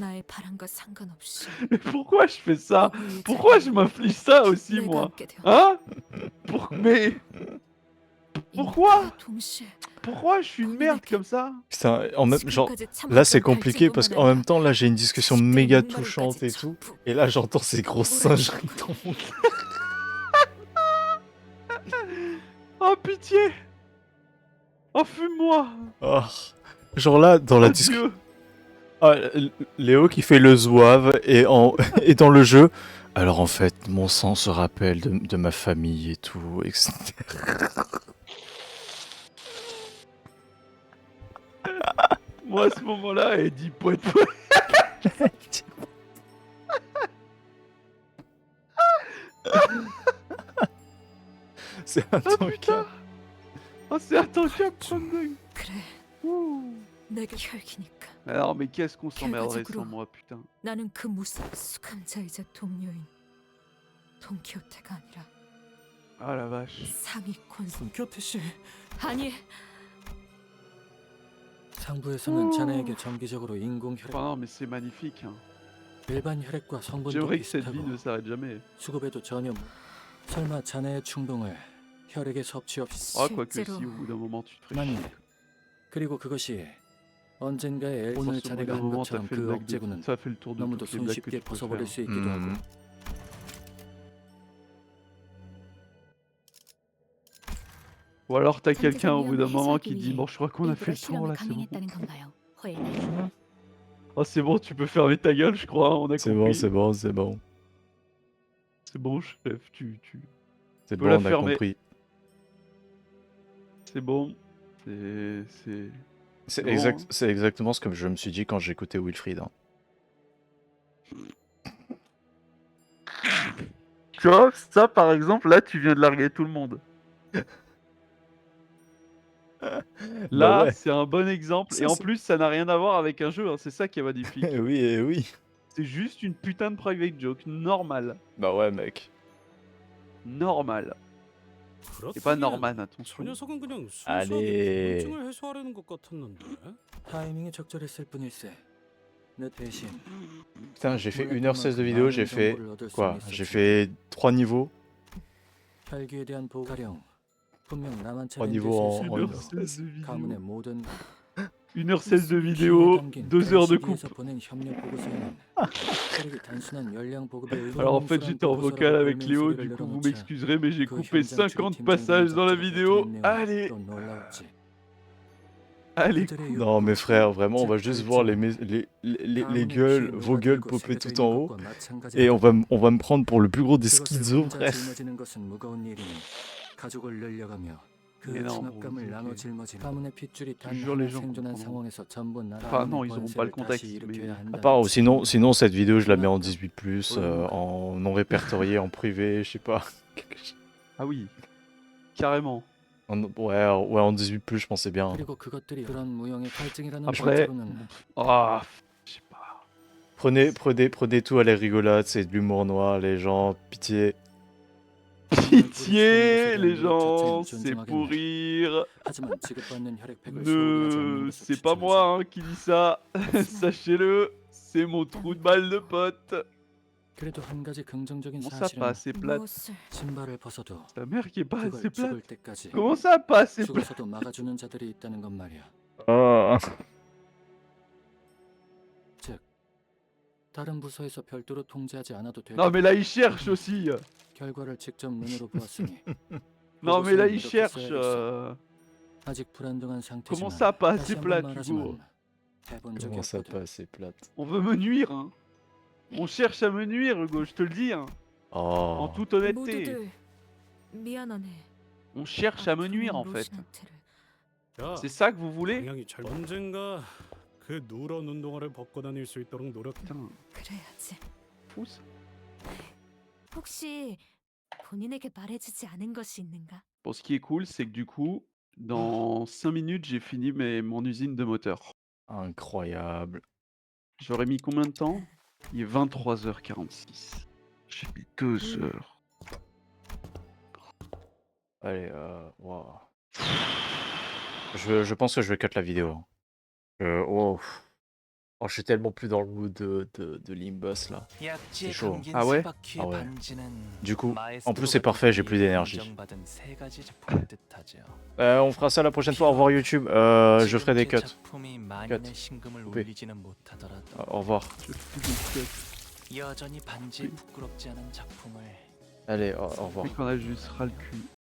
나의 바람과 상관없이 Mais pourquoi je fais ça? 어머니의 Pourquoi je 자리에 m'inflige ça aussi, 내가 moi? 앉게 되었다. Hein? Mais pourquoi? 이와 동시에 Pourquoi je suis une merde comme ça? Putain, en même genre, 지금까지 là c'est 참았던 compliqué parce qu'en même temps là j'ai une discussion 갈증뿐만 méga 아니라 touchante et 눈물까지 tout, 전부 et là j'entends ces grosses singeries dans mon... Oh pitié! Oh fume-moi! Ah. Genre là dans la discussion, Adieu! Léo qui fait le zouave et et dans le jeu. Alors en fait, mon sang se rappelle de ma famille et tout, etc. Moi à ce moment-là, elle dit poète poète. C'est Oh intankable. putain! Oh c'est intankable, Trondheim! 그래 Ouh. 내게 혈기니까. Alors, mais qu'est-ce qu'on s'emmerderait 결과적으로 sans moi, putain. 나는 그 무슨 수감자이자 동료인 돈키호테가 아니라 Ah la vache. 상위권. 돈키호테 씨, 아니, 상부에서는 자네에게 정기적으로 인공 혈액, Enfin, non, mais c'est magnifique. Hein. 일반 혈액과 성분도 J'aimerais que cette 비슷하고 vie ne s'arrête jamais. 수급에도 전혀 설마 자네의 충동을 혈액의 섭취 없이 Ah, quoique 실제로 si, au bout d'un moment, tu te ferais 맞네. chier. 그리고 그것이 언젠가의 오늘 Forcément, au bout 자네가 d'un 한 moment, t'as 것처럼 fait le 그 lac de... 억제구는 Ça fait le tour de 너무도 toutes les blagues que 손쉽게 tu peux 벗어버릴 faire. 수 있기도 하고 Ou alors t'as 잠재적 quelqu'un au bout d'un 위험을 moment 해소하기 qui dit 위해 bon je crois qu'on a fait 일부러 le tour là 실험에 c'est bon. 강행했다는 건가요, 호에나? Oh c'est bon tu peux fermer ta gueule je crois on a C'est bon, compris. c'est bon, c'est bon. C'est bon chef tu C'est peux bon, la on a fermer. compris. C'est bon. C'est C'est bon, hein. c'est exactement ce que je me suis dit quand j'écoutais Wilfried. Hein. Tu vois ça par exemple là tu viens de larguer tout le monde. Là Bah ouais. c'est un bon exemple Ça, et en c'est- plus ça n'a rien à voir avec un jeu hein, c'est ça qui est magnifique. oui, et oui. C'est juste une putain de private joke normale. Bah ouais, mec. Normal. Et pas Norman 저 attention. 녀석은 그냥 Allez. 순수하게 궁금증을 해소하려는 것 같았는데. 타이밍이 적절했을 뿐일세. 내 대신 Putain, j'ai fait 몰랐던 1h16 de 만큼 vidéo, j'ai 많은 fait 정보를 얻을 quoi? 수는 J'ai 있었지. fait 3 niveaux. 혈기에 대한 보가령 분명 나만 Trois niveaux en- en 1h16 de 가문의 vidéo. 모든 1h16 de 기회에 vidéo, 담긴 2 heures de 벨시기에서 coupe. 보낸 협력 보고서에는 혈액이 단순한 열량 보급의 Alors en fait 의문스러운 j'étais en 보고서라고 vocal avec 불면 Léo, 소리를 du coup vous 늘어놓자 m'excuserez mais j'ai 그 coupé 현장 50 추리 passages dans la 팀장들이 vidéo. 밝혀낸 내용은 Allez, 또 놀라웠지. allez. 그들의 Non, mais frère, vraiment, on va 즉 juste voir 결정. les 가문의 gueules, 피해 vos 누가 gueules 들고 popper 새겨져 tout 있는 en haut. 것과 마찬가지다. Et on va me prendre pour le plus gros des 그것을 schizos, 혼자 bref. 짊어지는 것은 무거운 일이니 가족을 늘려가며 그 Mais non, 중압감을 ok. 나눠 짊어지는 가문의 핏줄이 단 jure, 하나 les gens 생존한 comprendront. 상황에서 전부 나라 Enfin, non, 안의 ils auront pas le 권세를 다시 contexte, 일으켜야 mais- 한다. À part, sinon cette vidéo, je la mets en 18+, en non répertorié, en privé, je sais pas. Ah oui, carrément. Ouais, en 18+, je pensais bien. 그리고 그것들이 그런 무형의 갈증이라는 Après, 절차로는 ah, je sais pas. Prenez tout à la rigolade, c'est de l'humour noir, les gens, pitié. Pitié, les gens, c'est pour rire. 하지만 지급받는 혈액팩을 Ne, c'est pas moi hein, qui dis ça. Sachez-le, c'est mon trou de balle de pote. 그래도 한 가지 긍정적인 Comment ça 사실은 pas assez plate? 무엇을 신발을 벗어도 Ta mère qui est pas assez 그걸 죽을 plate. 때까지 Comment ça pas assez plate? 죽어서도 막아주는 자들이 있다는 건 말이야. Ah. 즉 다른 부서에서 별도로 통제하지 않아도 될 Non mais là il cherche aussi. 결과를 직접 눈으로 보았으니 Non mais là il 이렇게 cherche. 써야겠어. 아직 불안정한 상태지만 Comment ça pas 다시 assez 한번 plate 말하지만 Hugo? 해본 적이 Comment ça 없거든. pas assez plate? On veut me nuire hein. On cherche à me nuire Hugo, je te le dis hein. En Oh. toute honnêteté. 모두들 미안하네. On cherche à me nuire en fait. 로신한테를. 야, C'est ça que vous voulez? 방향이 잘 언젠가 그 누런 운동화를 벗고 다닐 수 있도록 노력. Putain, 그래야지. pousse. 혹시 본인에게 말해주지 않은 것이 있는가? Bon, ce qui est cool, c'est que du coup, dans 5 minutes, j'ai fini mon usine de moteur. Incroyable. J'aurais mis combien de temps? Il est 23h46. J'ai mis 2 heures. Allez, waouh. Je pense que je vais cut la vidéo. Oh. Oh, je suis tellement plus dans le mood de Limbus là. C'est chaud. Ah ouais? Ah ouais. Du coup, en plus c'est parfait, j'ai plus d'énergie. On fera ça la prochaine fois. Au revoir YouTube. Je ferai des cuts. Coupé. Au revoir. Allez, au revoir. Et qu'on a juste ras le cul.